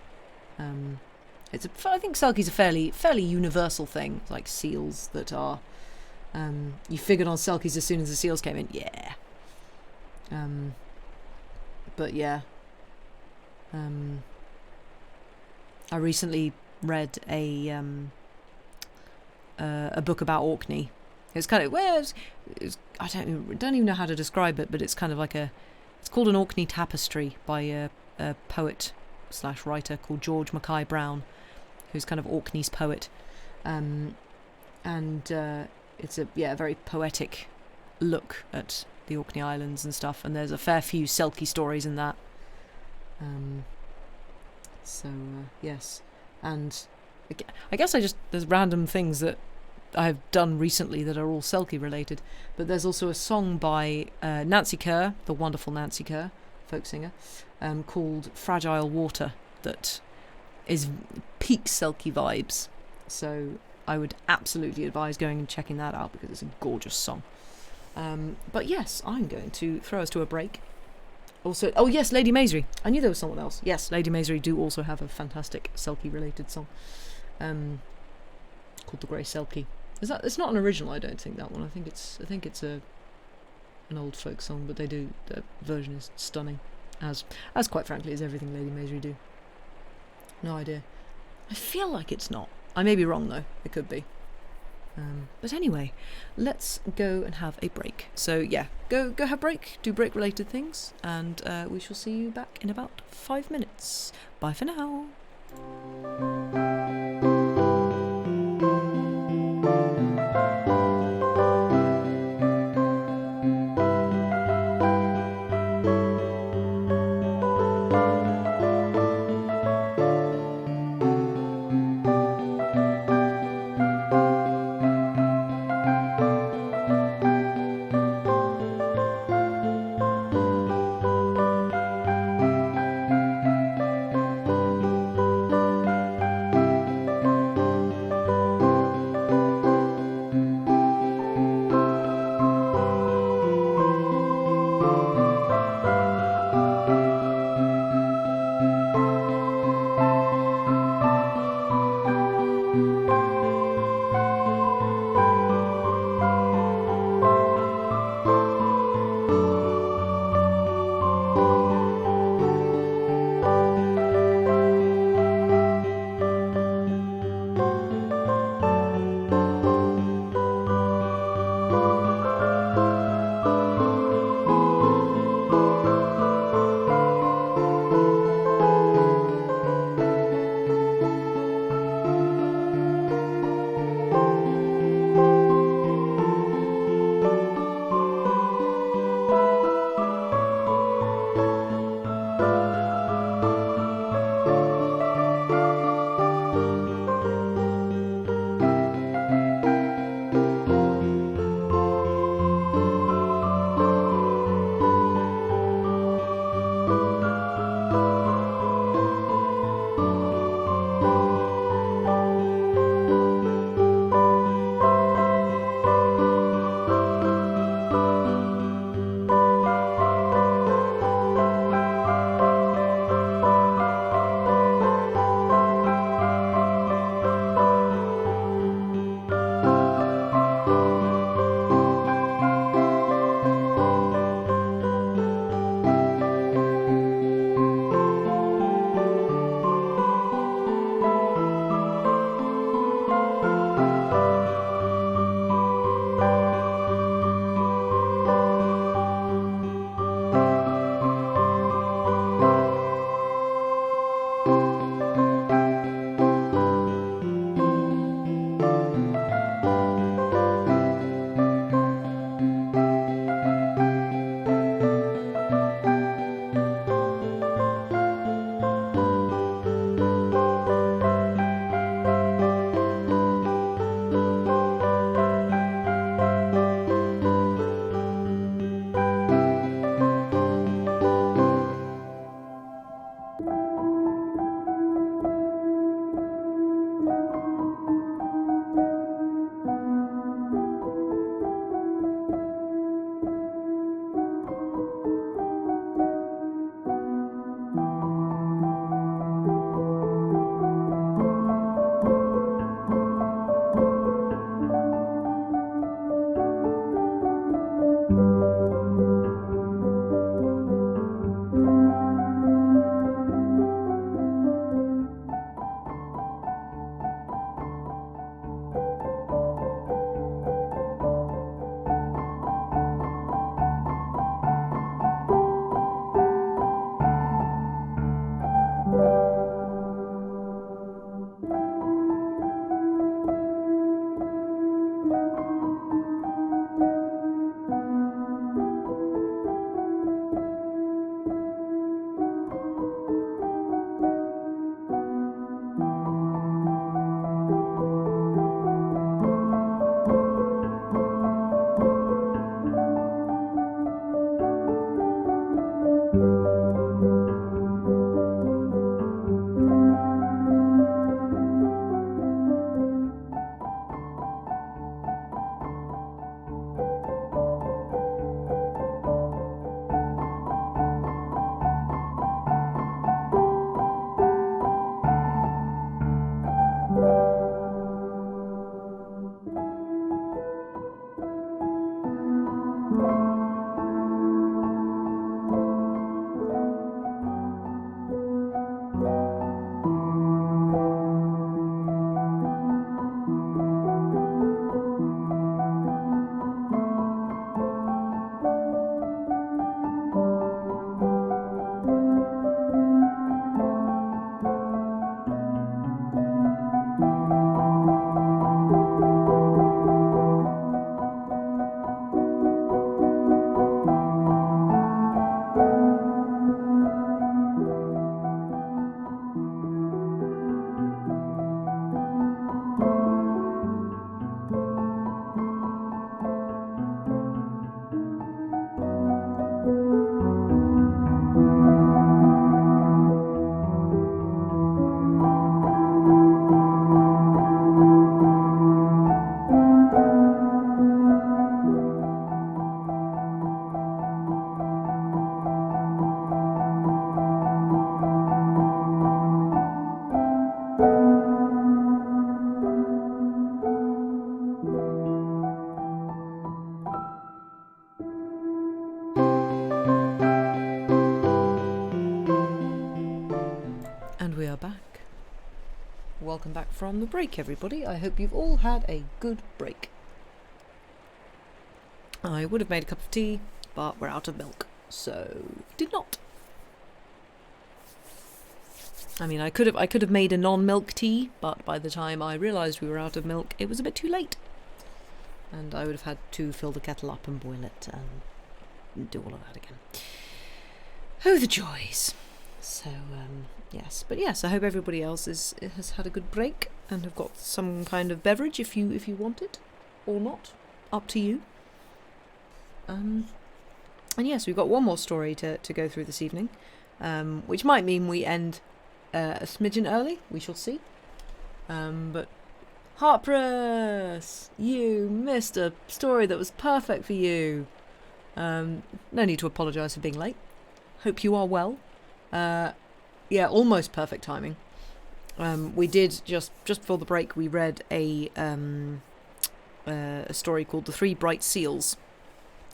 I think Selkies are fairly universal thing, like seals that are. You figured on Selkies as soon as the seals came in, yeah. But yeah. I recently read a book about Orkney. It's kind of I don't even know how to describe it, but it's kind of like it's called an Orkney tapestry by a poet / writer called George Mackay Brown, who's kind of Orkney's poet, and it's a very poetic look at the Orkney Islands and stuff, and there's a fair few Selkie stories in that. Yes, and I guess there's random things that I've done recently that are all Selkie related, but there's also a song by Nancy Kerr, the wonderful Nancy Kerr, folk singer, called Fragile Water, that is peak Selkie vibes. So I would absolutely advise going and checking that out because it's a gorgeous song. But yes, I'm going to throw us to a break. Also, oh yes, Lady Maisry. I knew there was someone else. Yes, Lady Maisry do also have a fantastic Selkie related song called The Grey Selkie. It's not an original, I don't think, that one. I think it's an old folk song, but the version is stunning, as quite frankly as everything Lady Maisry do. No idea. I feel like it's not. I may be wrong though. It could be. But anyway, let's go and have a break. So yeah, go have a break, do break related things, and we shall see you back in about 5 minutes. Bye for now. welcome back from the break, everybody. I hope you've all had a good break. I would have made a cup of tea, but we're out of milk, so did not. I mean, I could have made a non-milk tea, but by the time I realised we were out of milk, it was a bit too late. And I would have had to fill the kettle up and boil it and do all of that again. Oh, the joys. So, yes. But yes, I hope everybody else has had a good break and have got some kind of beverage if you want it, or not. Up to you. And yes, we've got one more story to go through this evening, which might mean we end a smidgen early. We shall see. But Harpress, you missed a story that was perfect for you. No need to apologise for being late. Hope you are well. Yeah, almost perfect timing. We did just before the break. We read a story called "The Three Bright Seals,"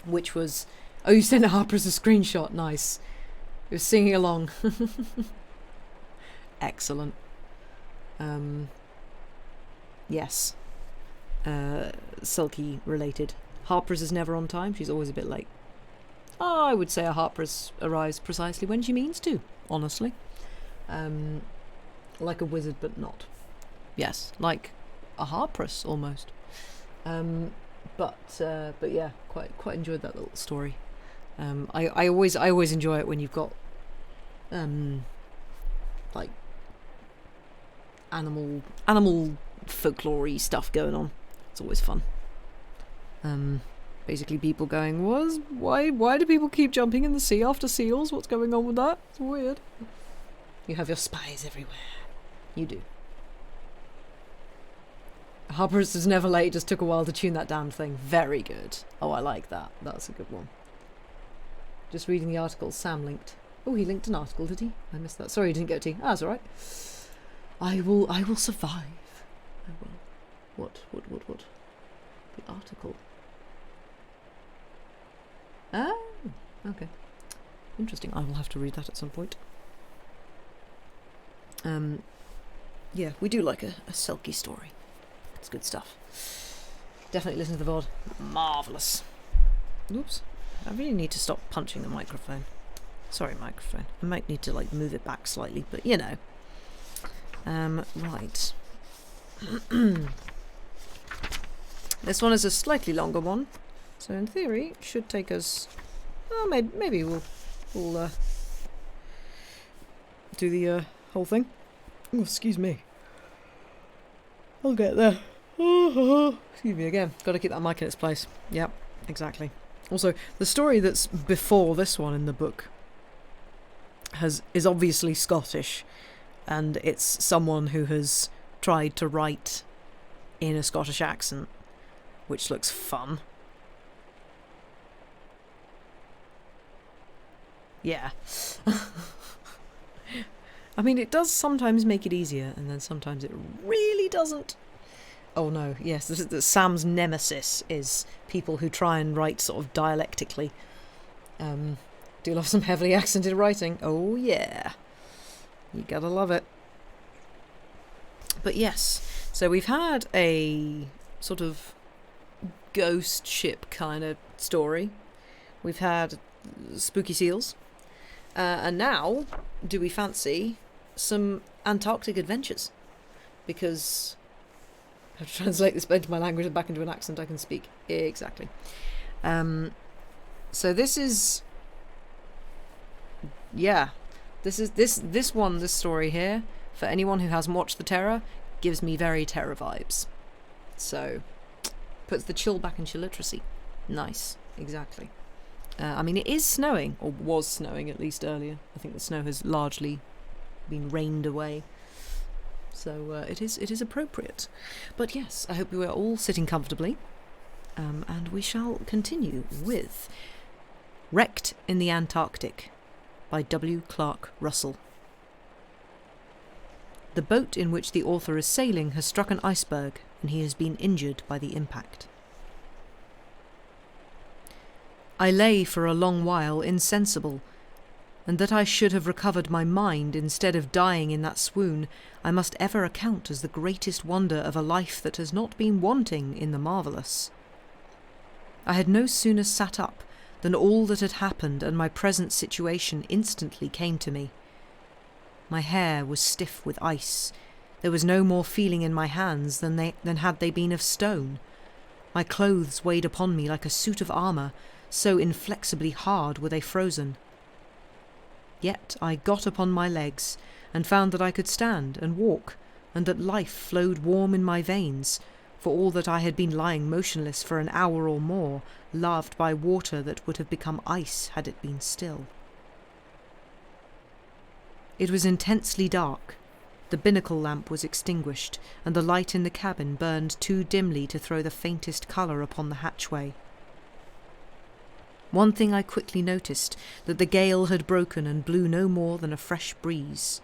which was... Oh, you sent Harper's a screenshot. Nice. He was singing along. Excellent. Yes. Silky related. Harper's is never on time. She's always a bit late. Oh, I would say a Harper's arrives precisely when she means to, honestly. Like a wizard, but not. Yes, like a Harpress almost. But yeah, quite enjoyed that little story. I always enjoy it when you've got like animal folklore-y stuff going on. It's always fun. Basically people going, why do people keep jumping in the sea after seals? What's going on with that? It's weird. You have your spies everywhere. You do. Harper's is never late, just took a while to tune that damn thing. Very good. Oh, I like that. That's a good one. Just reading the article Sam linked. Oh, he linked an article, did he? I missed that. Sorry, you didn't get to. That's alright. I will survive. I will. What? The article. Oh, okay. Interesting. I will have to read that at some point. Yeah, we do like a silky story. It's good stuff. Definitely listen to the VOD. Marvellous. Oops. I really need to stop punching the microphone. Sorry, microphone. I might need to like move it back slightly, but you know. Right. This one is a slightly longer one, so in theory it should take us. Oh, maybe we'll do the whole thing. Oh, excuse me. I'll get there. Excuse me again. Got to keep that mic in its place. Yep, exactly. Also, the story that's before this one in the book is obviously Scottish, and it's someone who has tried to write in a Scottish accent, which looks fun. Yeah. I mean, it does sometimes make it easier, and then sometimes it really doesn't. Oh no, yes, Sam's nemesis is people who try and write sort of dialectically. Do love some heavily accented writing. Oh yeah. You gotta love it. But yes, so we've had a sort of ghost ship kind of story. We've had spooky seals. And now, do we fancy some Antarctic adventures? Because I have to translate this into my language and back into an accent I can speak. Exactly. So this is... Yeah. This story here, for anyone who hasn't watched The Terror, gives me very Terror vibes. So, puts the chill back into literacy. Nice. Exactly. I mean, it is snowing, or was snowing at least earlier. I think the snow has largely been rained away. So it is appropriate. But yes, I hope you are all sitting comfortably. And we shall continue with Wrecked in the Antarctic by W. Clark Russell. The boat in which the author is sailing has struck an iceberg, and he has been injured by the impact. I lay for a long while insensible, and that I should have recovered my mind instead of dying in that swoon, I must ever account as the greatest wonder of a life that has not been wanting in the marvellous. I had no sooner sat up than all that had happened and my present situation instantly came to me. My hair was stiff with ice. There was no more feeling in my hands than had they been of stone. My clothes weighed upon me like a suit of armour, so inflexibly hard were they frozen. Yet I got upon my legs, and found that I could stand and walk, and that life flowed warm in my veins, for all that I had been lying motionless for an hour or more, laved by water that would have become ice had it been still. It was intensely dark. The binnacle lamp was extinguished, and the light in the cabin burned too dimly to throw the faintest colour upon the hatchway. One thing I quickly noticed, that the gale had broken and blew no more than a fresh breeze.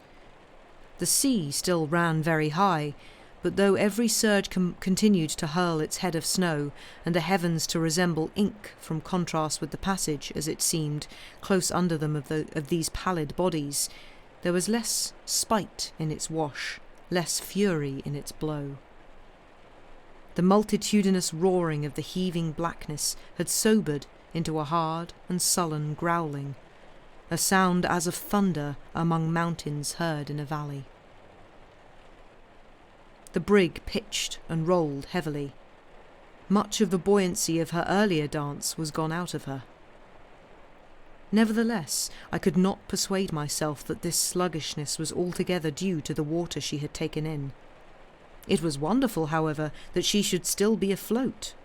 The sea still ran very high, but though every surge continued to hurl its head of snow, and the heavens to resemble ink from contrast with the passage, as it seemed, close under them of these pallid bodies, there was less spite in its wash, less fury in its blow. The multitudinous roaring of the heaving blackness had sobered into a hard and sullen growling, a sound as of thunder among mountains heard in a valley. The brig pitched and rolled heavily. Much of the buoyancy of her earlier dance was gone out of her. Nevertheless, I could not persuade myself that this sluggishness was altogether due to the water she had taken in. It was wonderful, however, that she should still be afloat.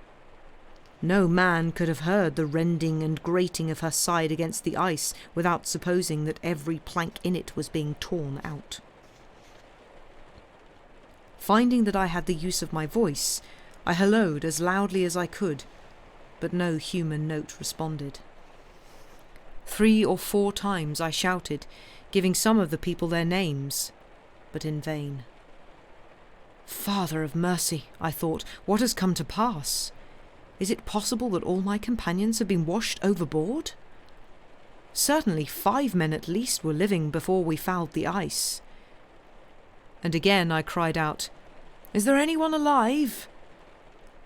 No man could have heard the rending and grating of her side against the ice without supposing that every plank in it was being torn out. Finding that I had the use of my voice, I hallooed as loudly as I could, but no human note responded. 3 or 4 times I shouted, giving some of the people their names, but in vain. Father of mercy, I thought, what has come to pass? Is it possible that all my companions have been washed overboard? Certainly 5 men at least were living before we fouled the ice. And again I cried out, "Is there anyone alive?"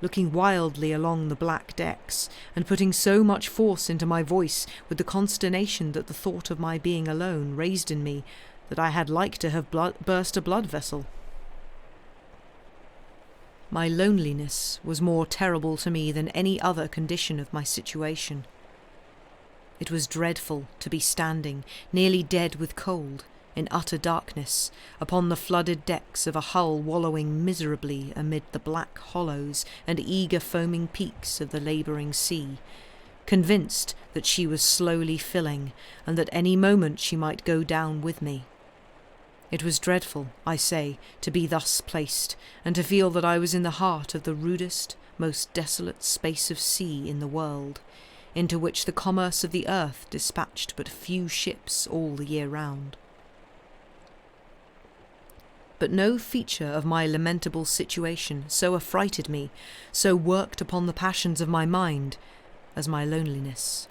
looking wildly along the black decks, and putting so much force into my voice with the consternation that the thought of my being alone raised in me, that I had like to have burst a blood vessel. My loneliness was more terrible to me than any other condition of my situation. It was dreadful to be standing, nearly dead with cold, in utter darkness, upon the flooded decks of a hull wallowing miserably amid the black hollows and eager foaming peaks of the labouring sea, convinced that she was slowly filling, and that any moment she might go down with me. It was dreadful, I say, to be thus placed, and to feel that I was in the heart of the rudest, most desolate space of sea in the world, into which the commerce of the earth dispatched but few ships all the year round. But no feature of my lamentable situation so affrighted me, so worked upon the passions of my mind, as my loneliness.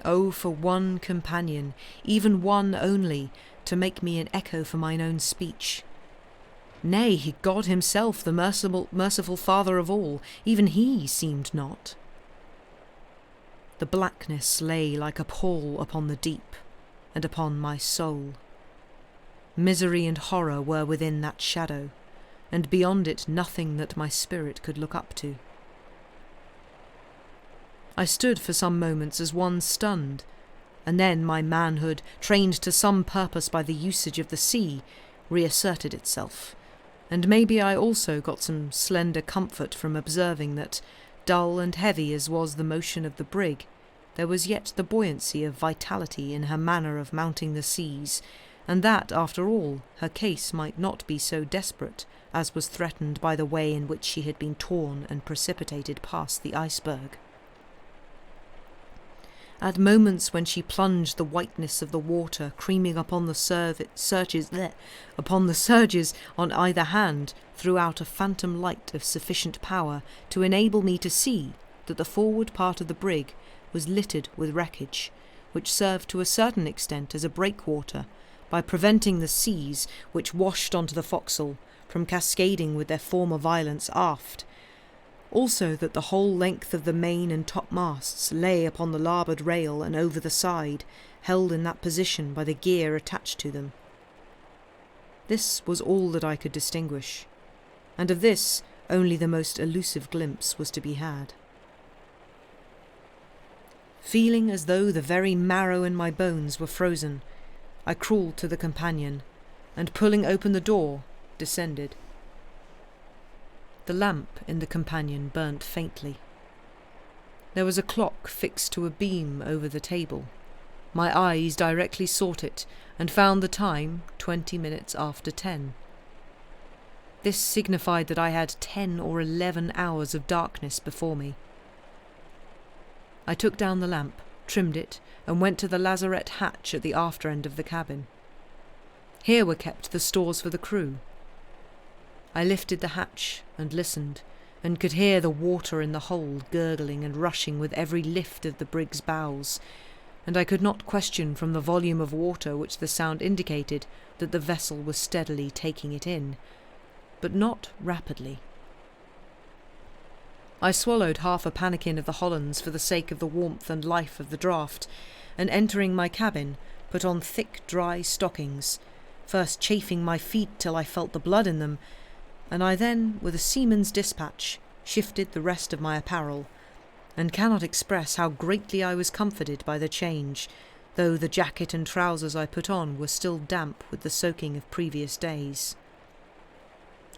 Oh, for one companion, even one only, to make me an echo for mine own speech. Nay, God himself, the merciful Father of all, even he seemed not. The blackness lay like a pall upon the deep, and upon my soul. Misery and horror were within that shadow, and beyond it nothing that my spirit could look up to. I stood for some moments as one stunned, and then my manhood, trained to some purpose by the usage of the sea, reasserted itself, and maybe I also got some slender comfort from observing that, dull and heavy as was the motion of the brig, there was yet the buoyancy of vitality in her manner of mounting the seas, and that, after all, her case might not be so desperate as was threatened by the way in which she had been torn and precipitated past the iceberg. At moments when she plunged the whiteness of the water creaming upon the surges on either hand, threw out a phantom light of sufficient power to enable me to see that the forward part of the brig was littered with wreckage, which served to a certain extent as a breakwater by preventing the seas which washed onto the forecastle from cascading with their former violence aft. Also that the whole length of the main and topmasts lay upon the larboard rail and over the side, held in that position by the gear attached to them. This was all that I could distinguish, and of this only the most elusive glimpse was to be had. Feeling as though the very marrow in my bones were frozen, I crawled to the companion, and pulling open the door, descended. The lamp in the companion burnt faintly. There was a clock fixed to a beam over the table. My eyes directly sought it, and found the time 20 minutes after 10. This signified that I had 10 or 11 hours of darkness before me. I took down the lamp, trimmed it, and went to the lazarette hatch at the after end of the cabin. Here were kept the stores for the crew. I lifted the hatch and listened, and could hear the water in the hold gurgling and rushing with every lift of the brig's bows, and I could not question from the volume of water which the sound indicated that the vessel was steadily taking it in, but not rapidly. I swallowed half a pannikin of the Hollands for the sake of the warmth and life of the draught, and entering my cabin, put on thick dry stockings, first chafing my feet till I felt the blood in them, and I then, with a seaman's dispatch, shifted the rest of my apparel, and cannot express how greatly I was comforted by the change, though the jacket and trousers I put on were still damp with the soaking of previous days.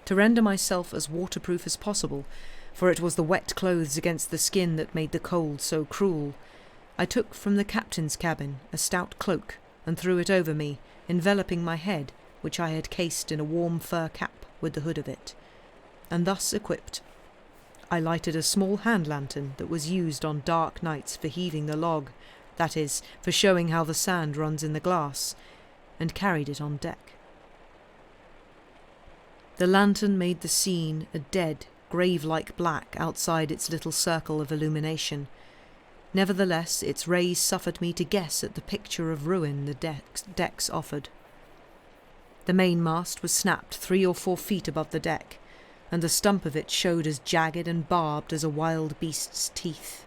To render myself as waterproof as possible, for it was the wet clothes against the skin that made the cold so cruel, I took from the captain's cabin a stout cloak and threw it over me, enveloping my head, which I had cased in a warm fur cap with the hood of it, and thus equipped, I lighted a small hand lantern that was used on dark nights for heaving the log, that is, for showing how the sand runs in the glass, and carried it on deck. The lantern made the scene a dead, grave-like black outside its little circle of illumination. Nevertheless, its rays suffered me to guess at the picture of ruin the decks offered. The mainmast was snapped 3 or 4 feet above the deck, and the stump of it showed as jagged and barbed as a wild beast's teeth.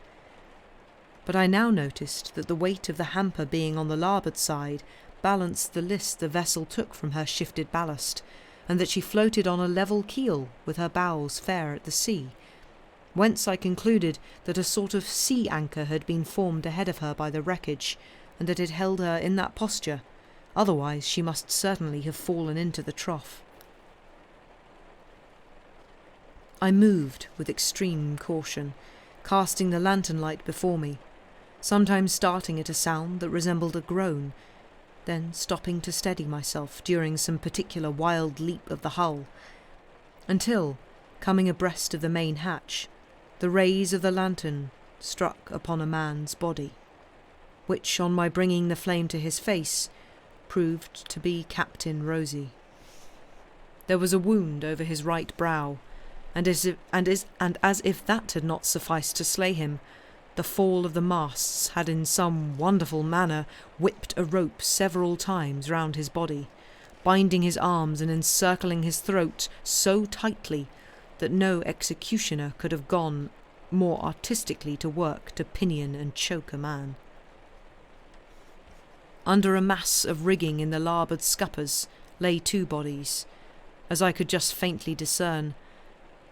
But I now noticed that the weight of the hamper being on the larboard side balanced the list the vessel took from her shifted ballast, and that she floated on a level keel with her bows fair at the sea, whence I concluded that a sort of sea anchor had been formed ahead of her by the wreckage, and that it held her in that posture. Otherwise she must certainly have fallen into the trough. I moved with extreme caution, casting the lantern light before me, sometimes starting at a sound that resembled a groan, then stopping to steady myself during some particular wild leap of the hull, until, coming abreast of the main hatch, the rays of the lantern struck upon a man's body, which, on my bringing the flame to his face, proved to be Captain Rosy. There was a wound over his right brow, and as if that had not sufficed to slay him, the fall of the masts had in some wonderful manner whipped a rope several times round his body, binding his arms and encircling his throat so tightly that no executioner could have gone more artistically to work to pinion and choke a man. Under a mass of rigging in the larboard scuppers lay 2 bodies, as I could just faintly discern.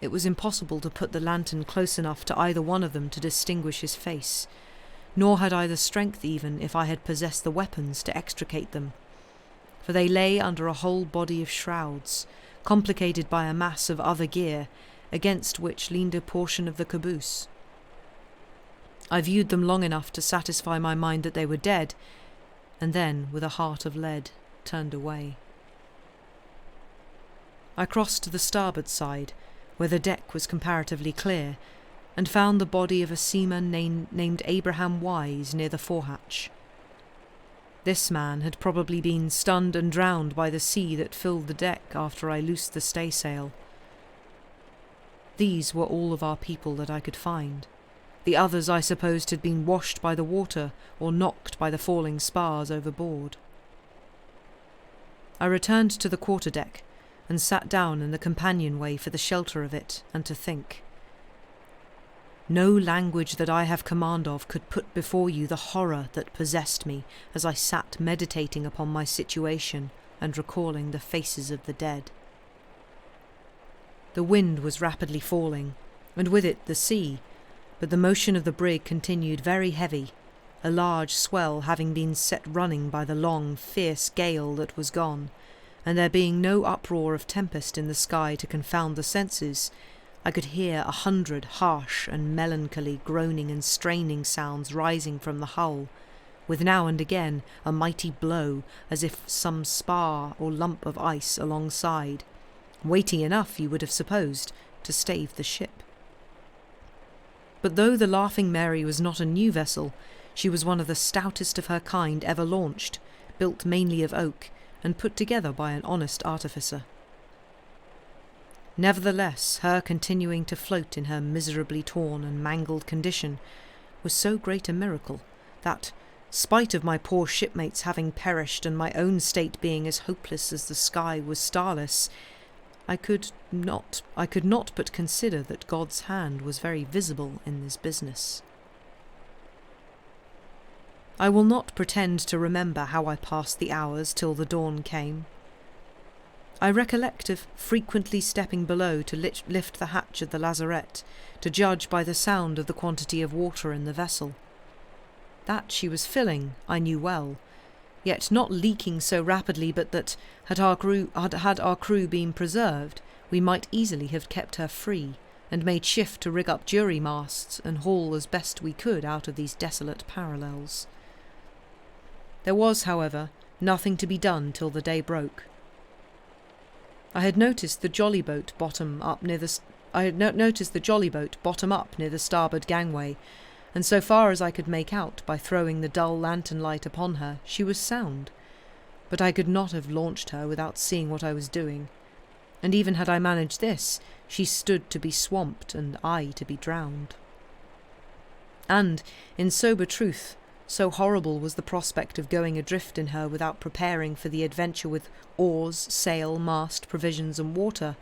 It was impossible to put the lantern close enough to either one of them to distinguish his face, nor had I the strength even, if I had possessed the weapons, to extricate them, for they lay under a whole body of shrouds, complicated by a mass of other gear, against which leaned a portion of the caboose. I viewed them long enough to satisfy my mind that they were dead, and then, with a heart of lead, turned away. I crossed to the starboard side, where the deck was comparatively clear, and found the body of a seaman named Abraham Wise near the forehatch. This man had probably been stunned and drowned by the sea that filled the deck after I loosed the staysail. These were all of our people that I could find, The others, I supposed, had been washed by the water or knocked by the falling spars overboard. I returned to the quarter-deck and sat down in the companionway for the shelter of it and to think. No language that I have command of could put before you the horror that possessed me as I sat meditating upon my situation and recalling the faces of the dead. The wind was rapidly falling, and with it the sea, but the motion of the brig continued very heavy, a large swell having been set running by the long, fierce gale that was gone, and there being no uproar of tempest in the sky to confound the senses, I could hear 100 harsh and melancholy groaning and straining sounds rising from the hull, with now and again a mighty blow as if some spar or lump of ice alongside, weighty enough, you would have supposed, to stave the ship. But though the Laughing Mary was not a new vessel, she was one of the stoutest of her kind ever launched, built mainly of oak, and put together by an honest artificer. Nevertheless, her continuing to float in her miserably torn and mangled condition was so great a miracle that, spite of my poor shipmates having perished and my own state being as hopeless as the sky was starless, I could not but consider that God's hand was very visible in this business. I will not pretend to remember how I passed the hours till the dawn came. I recollect of frequently stepping below to lift the hatch of the lazarette, to judge by the sound of the quantity of water in the vessel. That she was filling, I knew well, yet not leaking so rapidly but that, had our crew been preserved, we might easily have kept her free, and made shift to rig up jury masts and haul as best we could out of these desolate parallels. There was, however, nothing to be done till the day broke. I had noticed the jolly boat bottom up near the starboard gangway, and so far as I could make out by throwing the dull lantern light upon her, she was sound. But I could not have launched her without seeing what I was doing, and even had I managed this, she stood to be swamped and I to be drowned. And, in sober truth, so horrible was the prospect of going adrift in her without preparing for the adventure with oars, sail, mast, provisions, and water,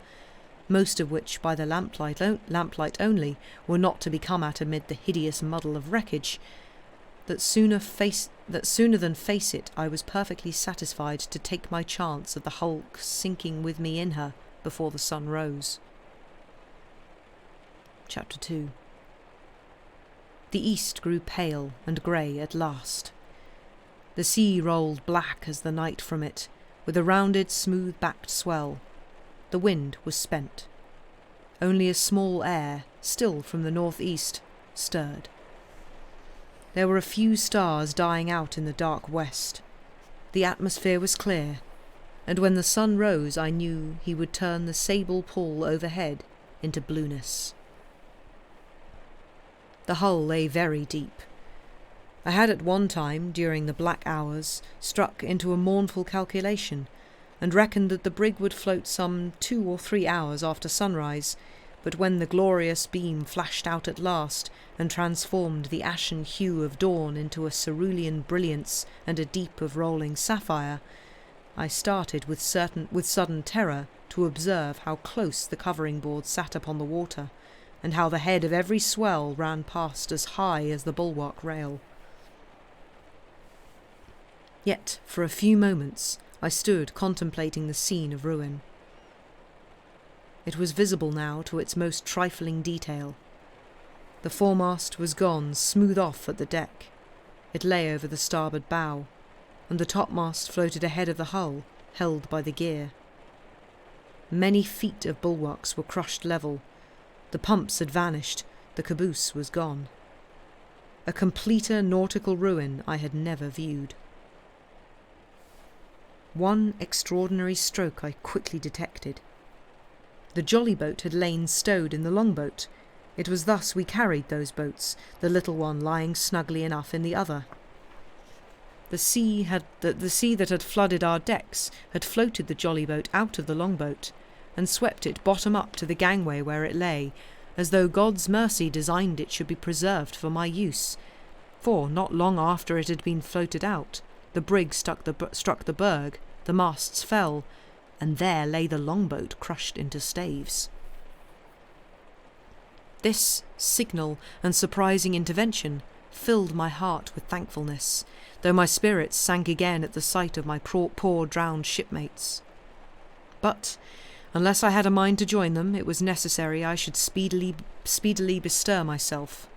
most of which, by the lamplight only, were not to be come at amid the hideous muddle of wreckage, that sooner than face it, I was perfectly satisfied to take my chance of the hulk sinking with me in her before the sun rose. Chapter 2. The east grew pale and grey at last. The sea rolled black as the night from it, with a rounded, smooth-backed swell. The wind was spent. Only a small air, still from the north-east, stirred. There were a few stars dying out in the dark west. The atmosphere was clear, and when the sun rose I knew he would turn the sable pall overhead into blueness. The hull lay very deep. I had at one time, during the black hours, struck into a mournful calculation, and reckoned that the brig would float some 2 or 3 hours after sunrise, but when the glorious beam flashed out at last, and transformed the ashen hue of dawn into a cerulean brilliance and a deep of rolling sapphire, I started with sudden terror to observe how close the covering board sat upon the water, and how the head of every swell ran past as high as the bulwark rail. Yet, for a few moments, I stood contemplating the scene of ruin. It was visible now to its most trifling detail. The foremast was gone smooth off at the deck. It lay over the starboard bow, and the topmast floated ahead of the hull, held by the gear. Many feet of bulwarks were crushed level. The pumps had vanished, the caboose was gone. A completer nautical ruin I had never viewed. One extraordinary stroke I quickly detected. The jolly boat had lain stowed in the longboat. It was thus we carried those boats, the little one lying snugly enough in the other. The sea that had flooded our decks had floated the jolly boat out of the longboat, and swept it bottom up to the gangway where it lay, as though God's mercy designed it should be preserved for my use, for not long after it had been floated out, the brig struck the berg, the masts fell, and there lay the longboat crushed into staves. This signal and surprising intervention filled my heart with thankfulness, though my spirits sank again at the sight of my poor drowned shipmates. But, unless I had a mind to join them, it was necessary I should speedily bestir myself.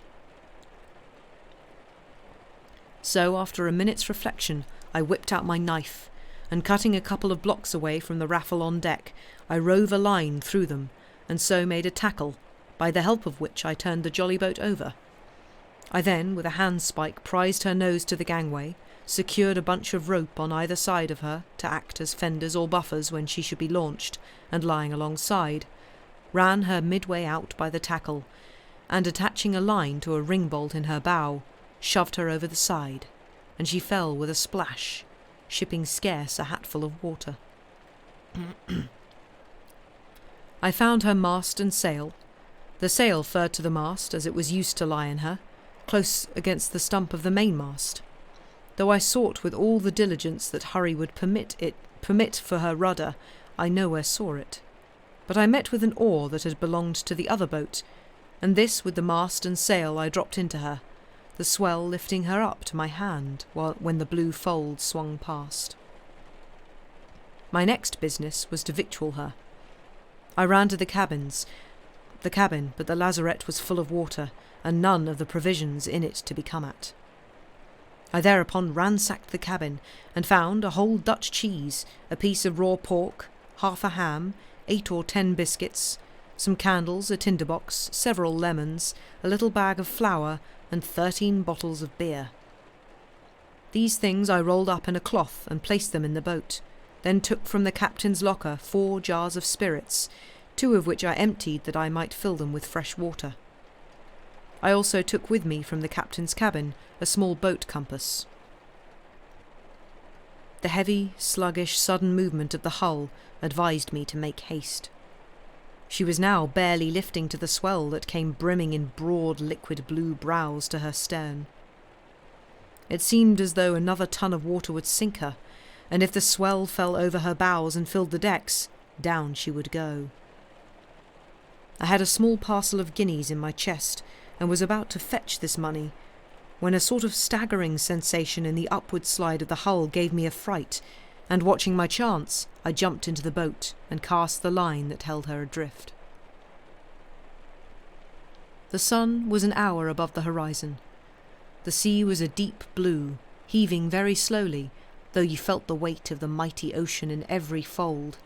So, after a minute's reflection, I whipped out my knife, and cutting a couple of blocks away from the raffle on deck, I rove a line through them, and so made a tackle, by the help of which I turned the jolly boat over. I then, with a handspike, prized her nose to the gangway, secured a bunch of rope on either side of her to act as fenders or buffers when she should be launched, and lying alongside, ran her midway out by the tackle, and attaching a line to a ringbolt in her bow, shoved her over the side, and she fell with a splash, shipping scarce a hatful of water. I found her mast and sail, the sail furred to the mast as it was used to lie in her, close against the stump of the mainmast, though I sought with all the diligence that hurry would permit for her rudder, I nowhere saw it. But I met with an oar that had belonged to the other boat, and this with the mast and sail I dropped into her, the swell lifting her up to my hand when the blue fold swung past. My next business was to victual her. I ran to the cabin, but the lazarette was full of water, and none of the provisions in it to be come at. I thereupon ransacked the cabin, and found a whole Dutch cheese, a piece of raw pork, half a ham, 8 or 10 biscuits, some candles, a tinderbox, several lemons, a little bag of flour, and 13 bottles of beer. These things I rolled up in a cloth and placed them in the boat, then took from the captain's locker 4 jars of spirits, 2 of which I emptied that I might fill them with fresh water. I also took with me from the captain's cabin a small boat compass. The heavy, sluggish, sudden movement of the hull advised me to make haste. She was now barely lifting to the swell that came brimming in broad liquid blue brows to her stern. It seemed as though another ton of water would sink her, and if the swell fell over her bows and filled the decks, down she would go. I had a small parcel of guineas in my chest, and was about to fetch this money, when a sort of staggering sensation in the upward slide of the hull gave me a fright, and watching my chance, I jumped into the boat and cast the line that held her adrift. The sun was an hour above the horizon. The sea was a deep blue, heaving very slowly, though you felt the weight of the mighty ocean in every fold,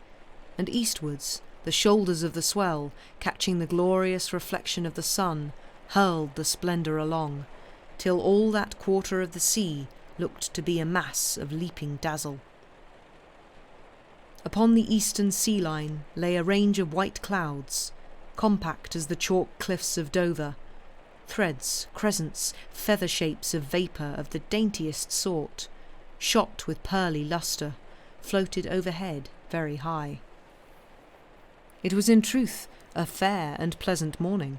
and eastwards, the shoulders of the swell, catching the glorious reflection of the sun, hurled the splendour along, till all that quarter of the sea looked to be a mass of leaping dazzle. Upon the eastern sea line lay a range of white clouds, compact as the chalk cliffs of Dover, threads, crescents, feather shapes of vapour of the daintiest sort, shot with pearly lustre, floated overhead very high. It was in truth a fair and pleasant morning,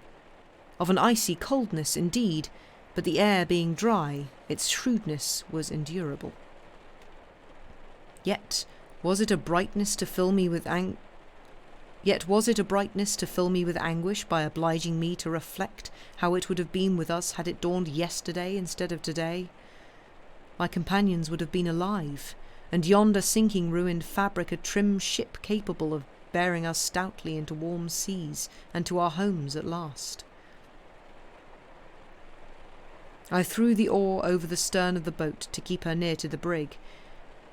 of an icy coldness indeed, but the air being dry, its shrewdness was endurable. Yet was it a brightness to fill me with anguish by obliging me to reflect how it would have been with us had it dawned yesterday instead of today? My companions would have been alive, and yonder sinking ruined fabric a trim ship capable of bearing us stoutly into warm seas and to our homes at last. I threw the oar over the stern of the boat to keep her near to the brig,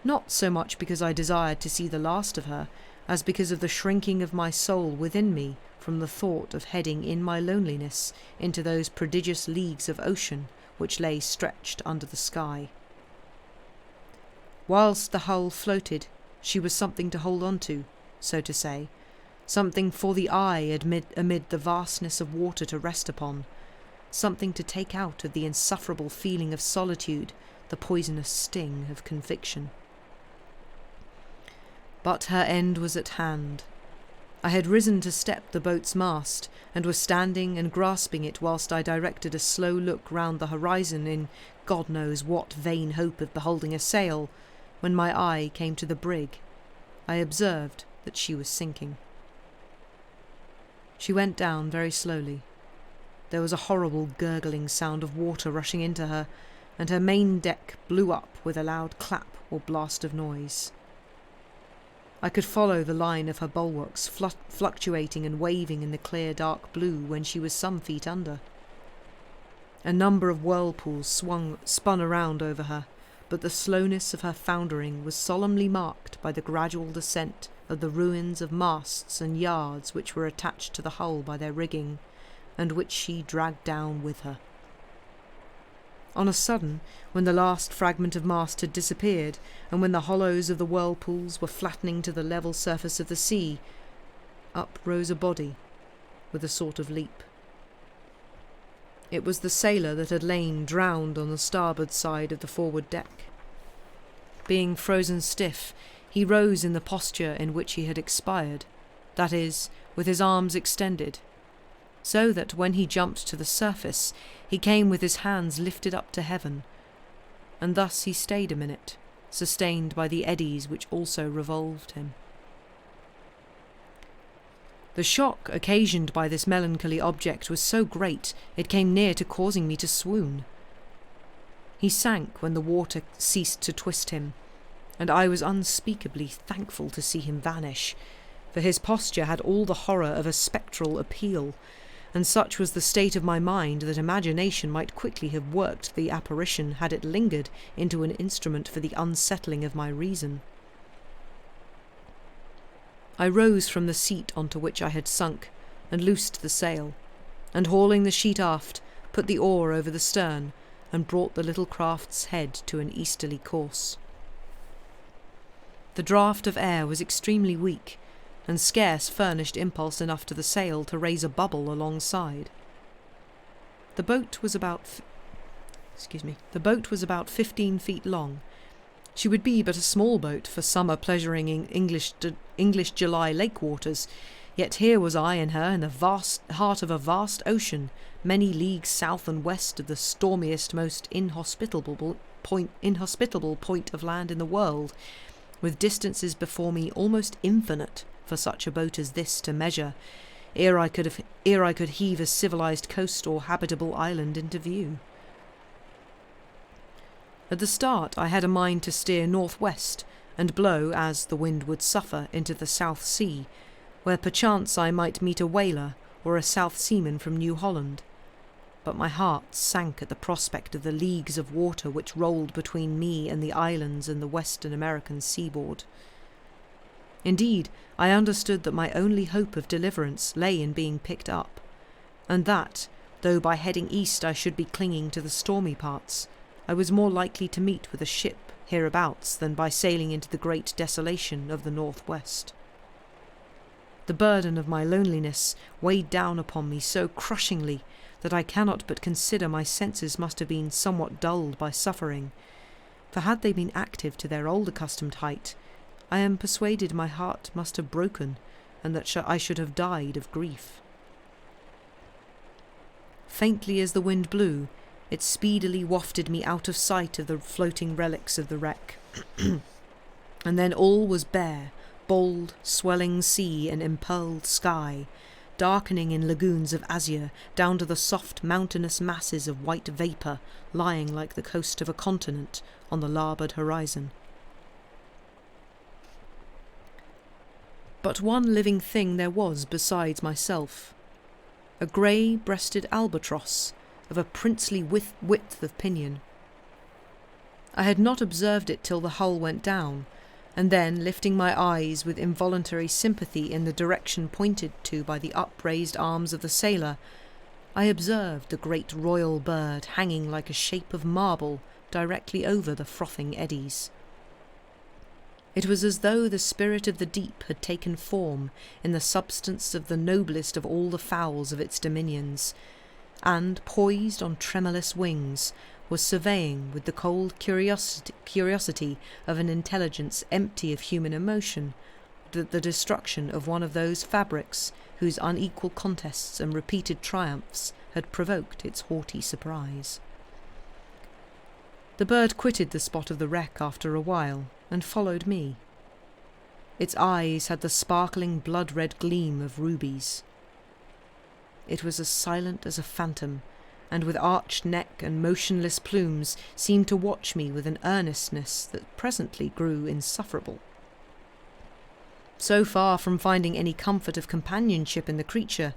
not so much because I desired to see the last of her, as because of the shrinking of my soul within me from the thought of heading in my loneliness into those prodigious leagues of ocean which lay stretched under the sky. Whilst the hull floated, she was something to hold on to, so to say, something for the eye amid the vastness of water to rest upon, something to take out of the insufferable feeling of solitude, the poisonous sting of conviction. But her end was at hand. I had risen to step the boat's mast, and was standing and grasping it whilst I directed a slow look round the horizon in God knows what vain hope of beholding a sail, when my eye came to the brig. I observed that she was sinking. She went down very slowly. There was a horrible gurgling sound of water rushing into her, and her main deck blew up with a loud clap or blast of noise. I could follow the line of her bulwarks fluctuating and waving in the clear dark blue when she was some feet under. A number of whirlpools spun around over her, but the slowness of her foundering was solemnly marked by the gradual descent of the ruins of masts and yards which were attached to the hull by their rigging, and which she dragged down with her. On a sudden, when the last fragment of mast had disappeared, and when the hollows of the whirlpools were flattening to the level surface of the sea, up rose a body, with a sort of leap. It was the sailor that had lain drowned on the starboard side of the forward deck. Being frozen stiff, he rose in the posture in which he had expired, that is, with his arms extended, so that when he jumped to the surface, he came with his hands lifted up to heaven, and thus he stayed a minute, sustained by the eddies which also revolved him. The shock occasioned by this melancholy object was so great it came near to causing me to swoon. He sank when the water ceased to twist him, and I was unspeakably thankful to see him vanish, for his posture had all the horror of a spectral appeal, and such was the state of my mind that imagination might quickly have worked the apparition had it lingered into an instrument for the unsettling of my reason. I rose from the seat onto which I had sunk, and loosed the sail, and hauling the sheet aft, put the oar over the stern, and brought the little craft's head to an easterly course. The draught of air was extremely weak, and scarce furnished impulse enough to the sail to raise a bubble alongside. The boat was about 15 feet long. She would be but a small boat for summer pleasuring in English July lake waters, yet here was I and her in the vast heart of a vast ocean, many leagues south and west of the stormiest, most inhospitable point of land in the world, with distances before me almost infinite for such a boat as this to measure, ere I could heave a civilized coast or habitable island into view. At the start I had a mind to steer northwest and blow, as the wind would suffer, into the South Sea, where perchance I might meet a whaler or a South Seaman from New Holland. But my heart sank at the prospect of the leagues of water which rolled between me and the islands and the western American seaboard. Indeed, I understood that my only hope of deliverance lay in being picked up, and that, though by heading east I should be clinging to the stormy parts, I was more likely to meet with a ship hereabouts than by sailing into the great desolation of the northwest. The burden of my loneliness weighed down upon me so crushingly that I cannot but consider my senses must have been somewhat dulled by suffering, for had they been active to their old accustomed height, I am persuaded my heart must have broken, and that I should have died of grief. Faintly as the wind blew, it speedily wafted me out of sight of the floating relics of the wreck, and then all was bare, bold, swelling sea and empearled sky, darkening in lagoons of azure down to the soft mountainous masses of white vapour lying like the coast of a continent on the larboard horizon. But one living thing there was besides myself, a grey-breasted albatross of a princely width of pinion. I had not observed it till the hull went down, and then, lifting my eyes with involuntary sympathy in the direction pointed to by the upraised arms of the sailor, I observed the great royal bird hanging like a shape of marble directly over the frothing eddies. It was as though the spirit of the deep had taken form in the substance of the noblest of all the fowls of its dominions, and, poised on tremorless wings, was surveying with the cold curiosity of an intelligence empty of human emotion the destruction of one of those fabrics whose unequal contests and repeated triumphs had provoked its haughty surprise. The bird quitted the spot of the wreck after a while, and followed me. Its eyes had the sparkling blood-red gleam of rubies. It was as silent as a phantom, and with arched neck and motionless plumes seemed to watch me with an earnestness that presently grew insufferable. So far from finding any comfort of companionship in the creature,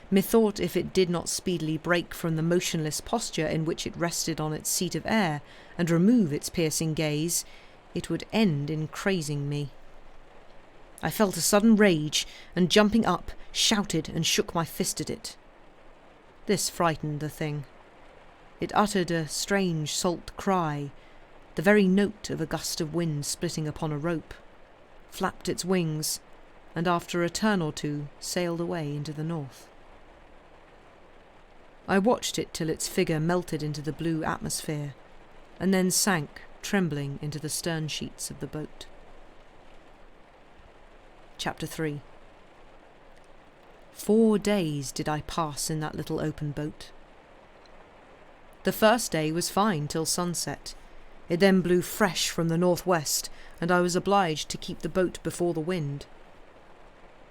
methought if it did not speedily break from the motionless posture in which it rested on its seat of air, and remove its piercing gaze, it would end in crazing me. I felt a sudden rage, and jumping up, shouted and shook my fist at it. This frightened the thing. It uttered a strange salt cry, the very note of a gust of wind splitting upon a rope, flapped its wings, and after a turn or two sailed away into the north. I watched it till its figure melted into the blue atmosphere, and then sank, trembling, into the stern sheets of the boat. Chapter 3. 4 days did I pass in that little open boat. The first day was fine till sunset. It then blew fresh from the northwest, and I was obliged to keep the boat before the wind.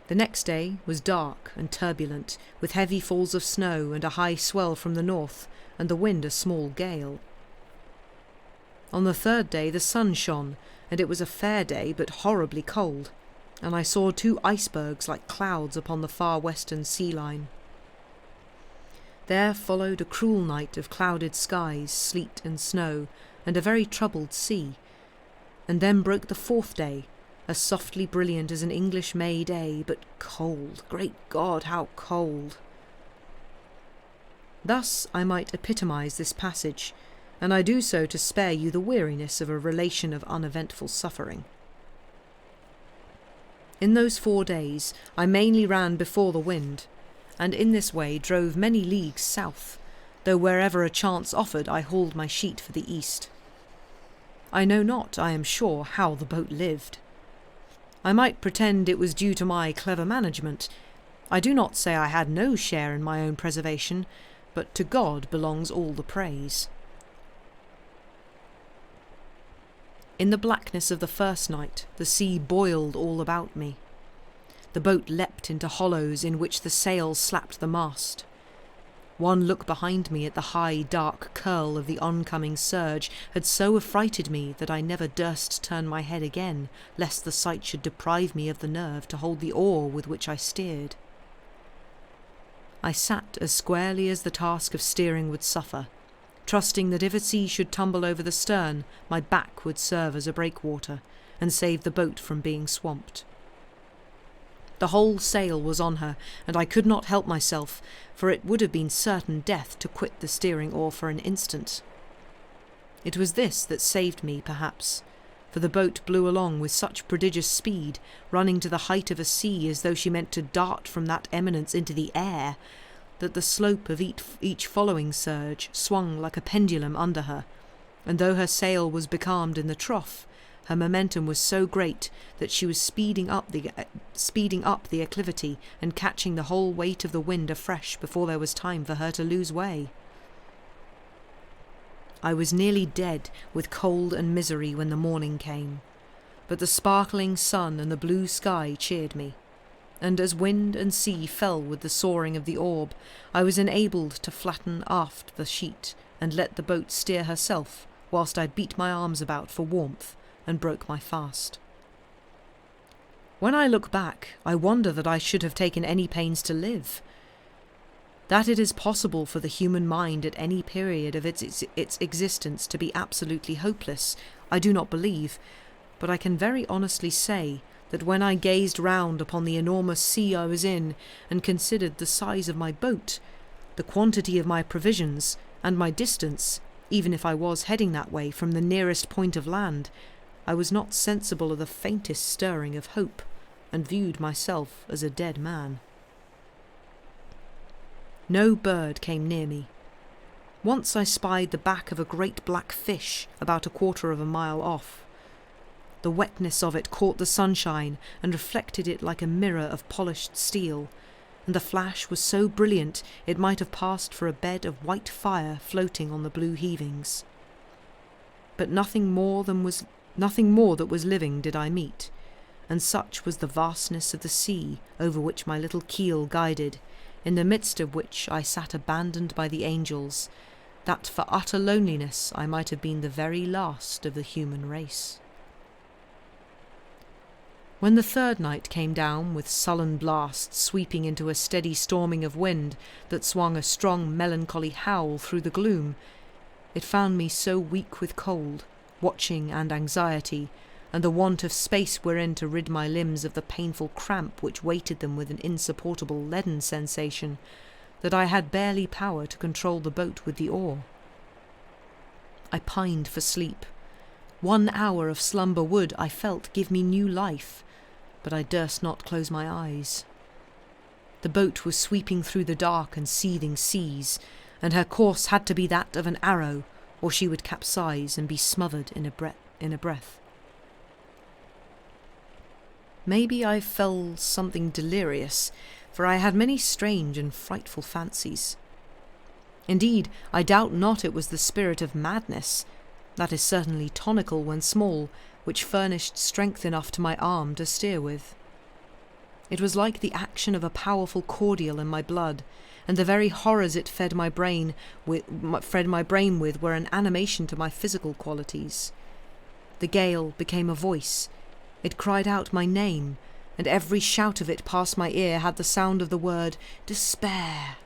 The next day was dark and turbulent, with heavy falls of snow and a high swell from the north, and the wind a small gale. On the third day the sun shone, and it was a fair day but horribly cold, and I saw 2 icebergs like clouds upon the far western sea line. There followed a cruel night of clouded skies, sleet and snow, and a very troubled sea, and then broke the 4th day, as softly brilliant as an English May day, but cold, great God, how cold! Thus I might epitomise this passage, and I do so to spare you the weariness of a relation of uneventful suffering. In those 4 days I mainly ran before the wind, and in this way drove many leagues south, though wherever a chance offered I hauled my sheet for the east. I know not, I am sure, how the boat lived. I might pretend it was due to my clever management. I do not say I had no share in my own preservation, but to God belongs all the praise. In the blackness of the first night, the sea boiled all about me. The boat leapt into hollows in which the sails slapped the mast. One look behind me at the high, dark curl of the oncoming surge had so affrighted me that I never durst turn my head again, lest the sight should deprive me of the nerve to hold the oar with which I steered. I sat as squarely as the task of steering would suffer, trusting that if a sea should tumble over the stern, my back would serve as a breakwater, and save the boat from being swamped. The whole sail was on her, and I could not help myself, for it would have been certain death to quit the steering oar for an instant. It was this that saved me, perhaps, for the boat blew along with such prodigious speed, running to the height of a sea as though she meant to dart from that eminence into the air, that the slope of each following surge swung like a pendulum under her, and though her sail was becalmed in the trough, her momentum was so great that she was speeding up the acclivity and catching the whole weight of the wind afresh before there was time for her to lose way. I was nearly dead with cold and misery when the morning came, but the sparkling sun and the blue sky cheered me, and as wind and sea fell with the soaring of the orb, I was enabled to flatten aft the sheet and let the boat steer herself, whilst I beat my arms about for warmth and broke my fast. When I look back, I wonder that I should have taken any pains to live. That it is possible for the human mind at any period of its existence to be absolutely hopeless, I do not believe, but I can very honestly say that when I gazed round upon the enormous sea I was in, and considered the size of my boat, the quantity of my provisions, and my distance, even if I was heading that way from the nearest point of land, I was not sensible of the faintest stirring of hope, and viewed myself as a dead man. No bird came near me. Once I spied the back of a great black fish about 1/4 of a mile off. The wetness of it caught the sunshine and reflected it like a mirror of polished steel, and the flash was so brilliant it might have passed for a bed of white fire floating on the blue heavings. But nothing more that was living did I meet, and such was the vastness of the sea over which my little keel guided, in the midst of which I sat abandoned by the angels, that for utter loneliness I might have been the very last of the human race. When the third night came down with sullen blasts sweeping into a steady storming of wind that swung a strong melancholy howl through the gloom, it found me so weak with cold, watching and anxiety, and the want of space wherein to rid my limbs of the painful cramp which weighted them with an insupportable leaden sensation, that I had barely power to control the boat with the oar. I pined for sleep. 1 hour of slumber would, I felt, give me new life, but I durst not close my eyes. The boat was sweeping through the dark and seething seas, and her course had to be that of an arrow, or she would capsize and be smothered in a breath. Maybe I fell something delirious, for I had many strange and frightful fancies. Indeed, I doubt not it was the spirit of madness, that is certainly tonical when small, which furnished strength enough to my arm to steer with. It was like the action of a powerful cordial in my blood, and the very horrors it fed my brain with were an animation to my physical qualities. The gale became a voice. It cried out my name, and every shout of it past my ear had the sound of the word despair.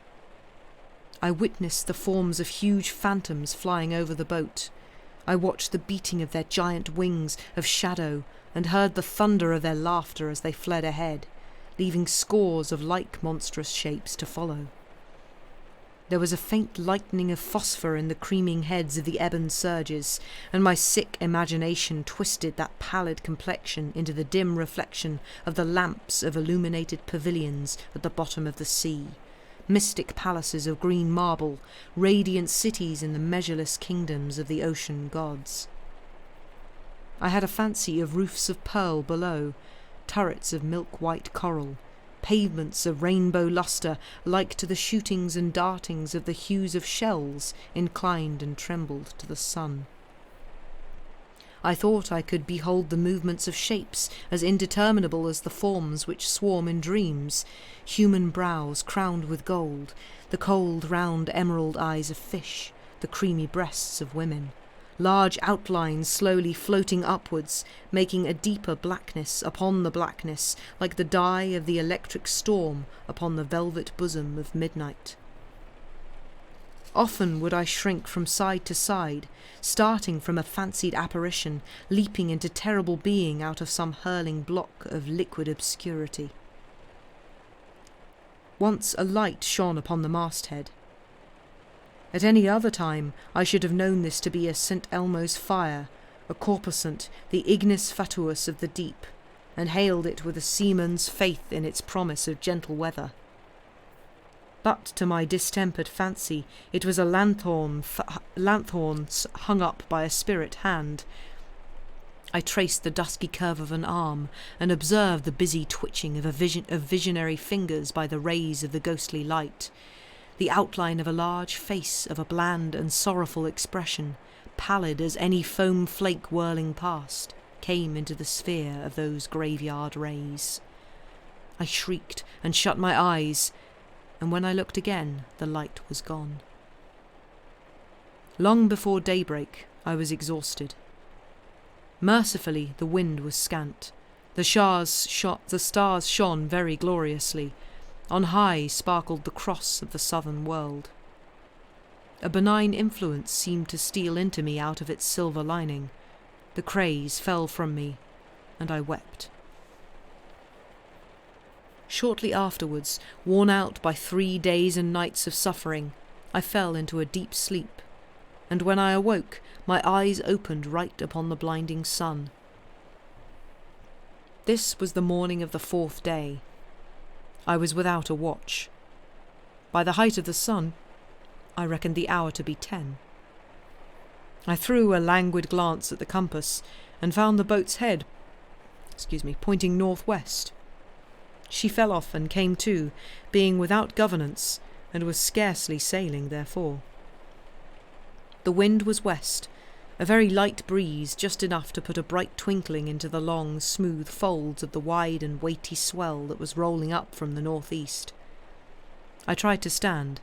I witnessed the forms of huge phantoms flying over the boat. I watched the beating of their giant wings of shadow and heard the thunder of their laughter as they fled ahead, leaving scores of like monstrous shapes to follow. There was a faint lightening of phosphor in the creaming heads of the ebon surges, and my sick imagination twisted that pallid complexion into the dim reflection of the lamps of illuminated pavilions at the bottom of the sea, mystic palaces of green marble, radiant cities in the measureless kingdoms of the ocean gods. I had a fancy of roofs of pearl below, turrets of milk-white coral, pavements of rainbow lustre like to the shootings and dartings of the hues of shells inclined and trembled to the sun. I thought I could behold the movements of shapes as indeterminable as the forms which swarm in dreams, human brows crowned with gold, the cold round emerald eyes of fish, the creamy breasts of women, large outlines slowly floating upwards, making a deeper blackness upon the blackness, like the dye of the electric storm upon the velvet bosom of midnight. Often would I shrink from side to side, starting from a fancied apparition, leaping into terrible being out of some hurling block of liquid obscurity. Once a light shone upon the masthead. At any other time I should have known this to be a St. Elmo's fire, a corpusant, the ignis fatuus of the deep, and hailed it with a seaman's faith in its promise of gentle weather. But to my distempered fancy it was a lanthorn hung up by a spirit hand. I traced the dusky curve of an arm, and observed the busy twitching of visionary fingers by the rays of the ghostly light. The outline of a large face of a bland and sorrowful expression, pallid as any foam flake whirling past, came into the sphere of those graveyard rays. I shrieked and shut my eyes, and when I looked again, the light was gone. Long before daybreak, I was exhausted. Mercifully, the wind was scant. The stars shone very gloriously. On high sparkled the cross of the southern world. A benign influence seemed to steal into me out of its silver lining. The craze fell from me, and I wept. Shortly afterwards, worn out by 3 days and nights of suffering, I fell into a deep sleep, and when I awoke, my eyes opened right upon the blinding sun. This was the morning of the 4th day. I was without a watch. By the height of the sun, I reckoned the hour to be 10. I threw a languid glance at the compass and found the boat's head, pointing northwest. She fell off and came to, being without governance, and was scarcely sailing therefore. The wind was west, a very light breeze, just enough to put a bright twinkling into the long, smooth folds of the wide and weighty swell that was rolling up from the northeast. I tried to stand,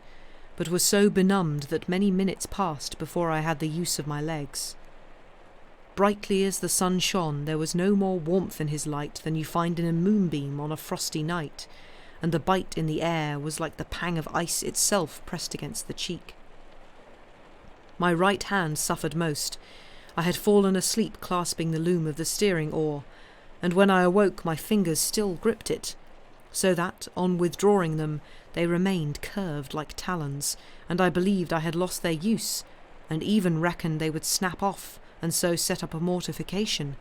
but was so benumbed that many minutes passed before I had the use of my legs. Brightly as the sun shone, there was no more warmth in his light than you find in a moonbeam on a frosty night, and the bite in the air was like the pang of ice itself pressed against the cheek. My right hand suffered most. I had fallen asleep clasping the loom of the steering oar, and when I awoke my fingers still gripped it, so that, on withdrawing them, they remained curved like talons, and I believed I had lost their use, and even reckoned they would snap off, and so set up a mortification,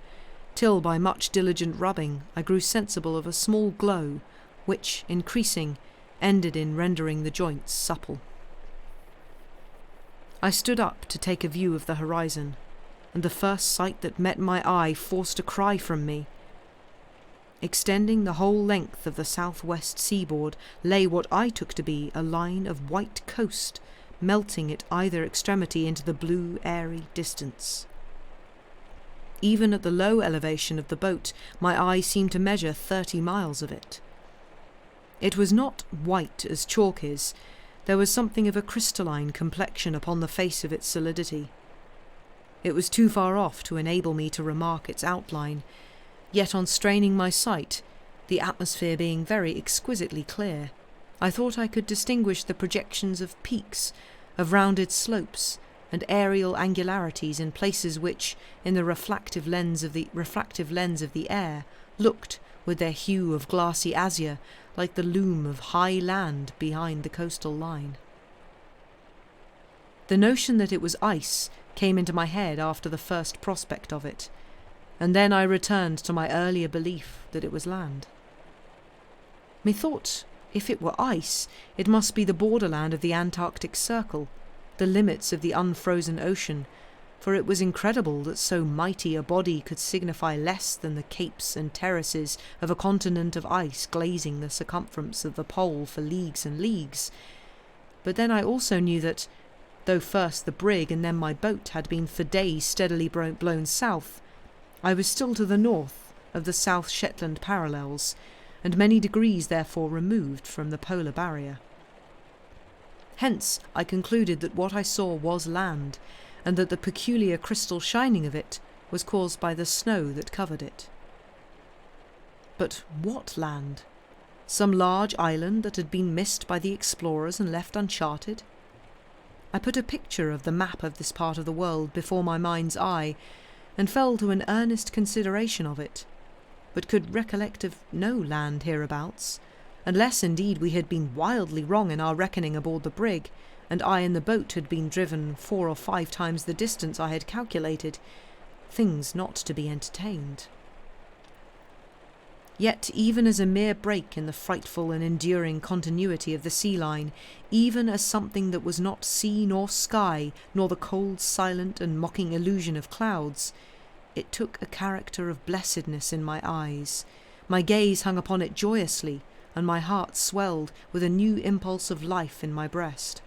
till by much diligent rubbing I grew sensible of a small glow, which, increasing, ended in rendering the joints supple. I stood up to take a view of the horizon, and the first sight that met my eye forced a cry from me. Extending the whole length of the southwest seaboard lay what I took to be a line of white coast, melting at either extremity into the blue, airy distance. Even at the low elevation of the boat, my eye seemed to measure 30 miles of it. It was not white as chalk is. There was something of a crystalline complexion upon the face of its solidity. It was too far off to enable me to remark its outline, yet on straining my sight, the atmosphere being very exquisitely clear, I thought I could distinguish the projections of peaks, of rounded slopes, and aerial angularities in places which, in the refractive lens of the air, looked, with their hue of glassy azure, like the loom of high land behind the coastal line. The notion that it was ice came into my head after the first prospect of it, and then I returned to my earlier belief that it was land. Methought, if it were ice, it must be the borderland of the Antarctic Circle, the limits of the unfrozen ocean, for it was incredible that so mighty a body could signify less than the capes and terraces of a continent of ice glazing the circumference of the pole for leagues and leagues. But then I also knew that, though first the brig and then my boat had been for days steadily blown south, I was still to the north of the South Shetland parallels, and many degrees therefore removed from the polar barrier. Hence I concluded that what I saw was land, and that the peculiar crystal shining of it was caused by the snow that covered it. But what land? Some large island that had been missed by the explorers and left uncharted? I put a picture of the map of this part of the world before my mind's eye, and fell to an earnest consideration of it, but could recollect of no land hereabouts, unless indeed we had been wildly wrong in our reckoning aboard the brig, and I in the boat had been driven 4 or 5 times the distance I had calculated, things not to be entertained. Yet even as a mere break in the frightful and enduring continuity of the sea line, even as something that was not sea nor sky, nor the cold, silent and mocking illusion of clouds, it took a character of blessedness in my eyes. My gaze hung upon it joyously, and my heart swelled with a new impulse of life in my breast.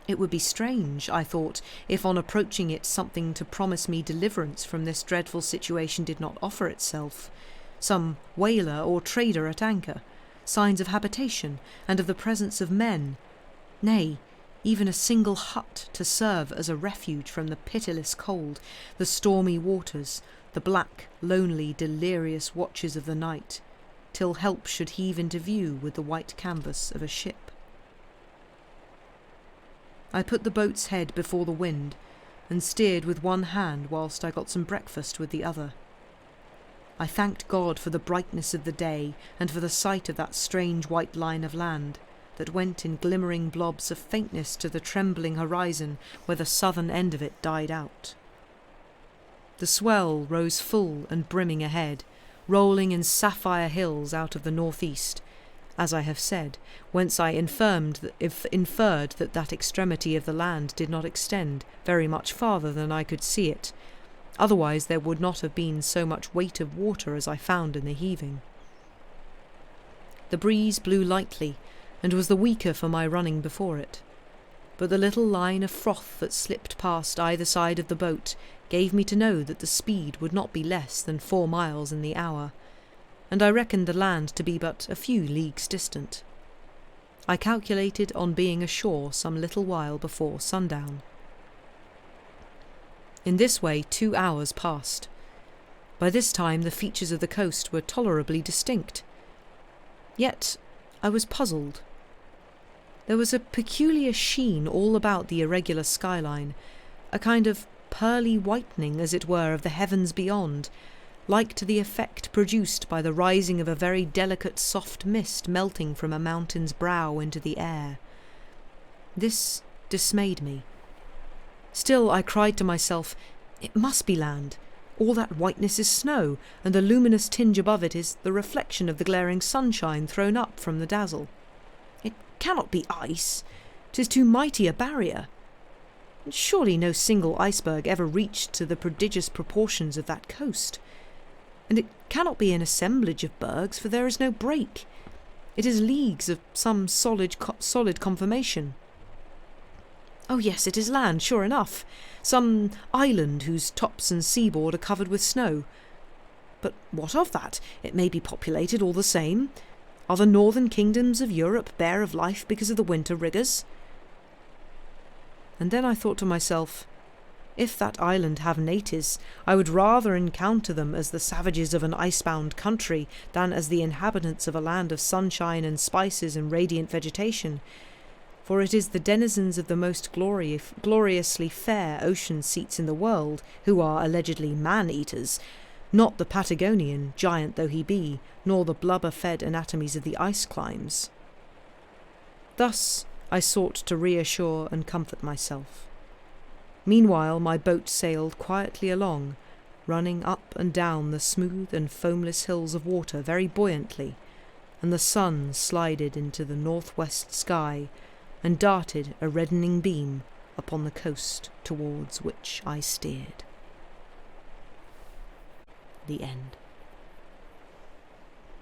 It would be strange, I thought, if on approaching it something to promise me deliverance from this dreadful situation did not offer itself. Some whaler or trader at anchor, signs of habitation and of the presence of men, nay, even a single hut to serve as a refuge from the pitiless cold, the stormy waters, the black, lonely, delirious watches of the night, till help should heave into view with the white canvas of a ship. I put the boat's head before the wind, and steered with one hand whilst I got some breakfast with the other. I thanked God for the brightness of the day, and for the sight of that strange white line of land, that went in glimmering blobs of faintness to the trembling horizon where the southern end of it died out. The swell rose full and brimming ahead, rolling in sapphire hills out of the northeast, as I have said, whence I inferred that that extremity of the land did not extend very much farther than I could see it. Otherwise there would not have been so much weight of water as I found in the heaving. The breeze blew lightly, and was the weaker for my running before it. But the little line of froth that slipped past either side of the boat gave me to know that the speed would not be less than 4 miles in the hour, and I reckoned the land to be but a few leagues distant. I calculated on being ashore some little while before sundown. In this way 2 hours passed. By this time the features of the coast were tolerably distinct. Yet I was puzzled. There was a peculiar sheen all about the irregular skyline, a kind of pearly whitening, as it were, of the heavens beyond, like to the effect produced by the rising of a very delicate soft mist melting from a mountain's brow into the air. This dismayed me. Still I cried to myself, it must be land. All that whiteness is snow, and the luminous tinge above it is the reflection of the glaring sunshine thrown up from the dazzle. It cannot be ice. 'Tis too mighty a barrier. Surely no single iceberg ever reached to the prodigious proportions of that coast. And it cannot be an assemblage of bergs, for there is no break. It is leagues of some solid conformation. Oh yes, it is land, sure enough. Some island whose tops and seaboard are covered with snow. But what of that? It may be populated all the same. Are the northern kingdoms of Europe bare of life because of the winter rigours? And then I thought to myself, if that island have natives, I would rather encounter them as the savages of an icebound country than as the inhabitants of a land of sunshine and spices and radiant vegetation. For it is the denizens of the most gloriously fair ocean seats in the world who are allegedly man-eaters, not the Patagonian, giant though he be, nor the blubber-fed anatomies of the ice climes. Thus I sought to reassure and comfort myself. Meanwhile my boat sailed quietly along, running up and down the smooth and foamless hills of water very buoyantly, and the sun slided into the northwest sky and darted a reddening beam upon the coast towards which I steered. The end.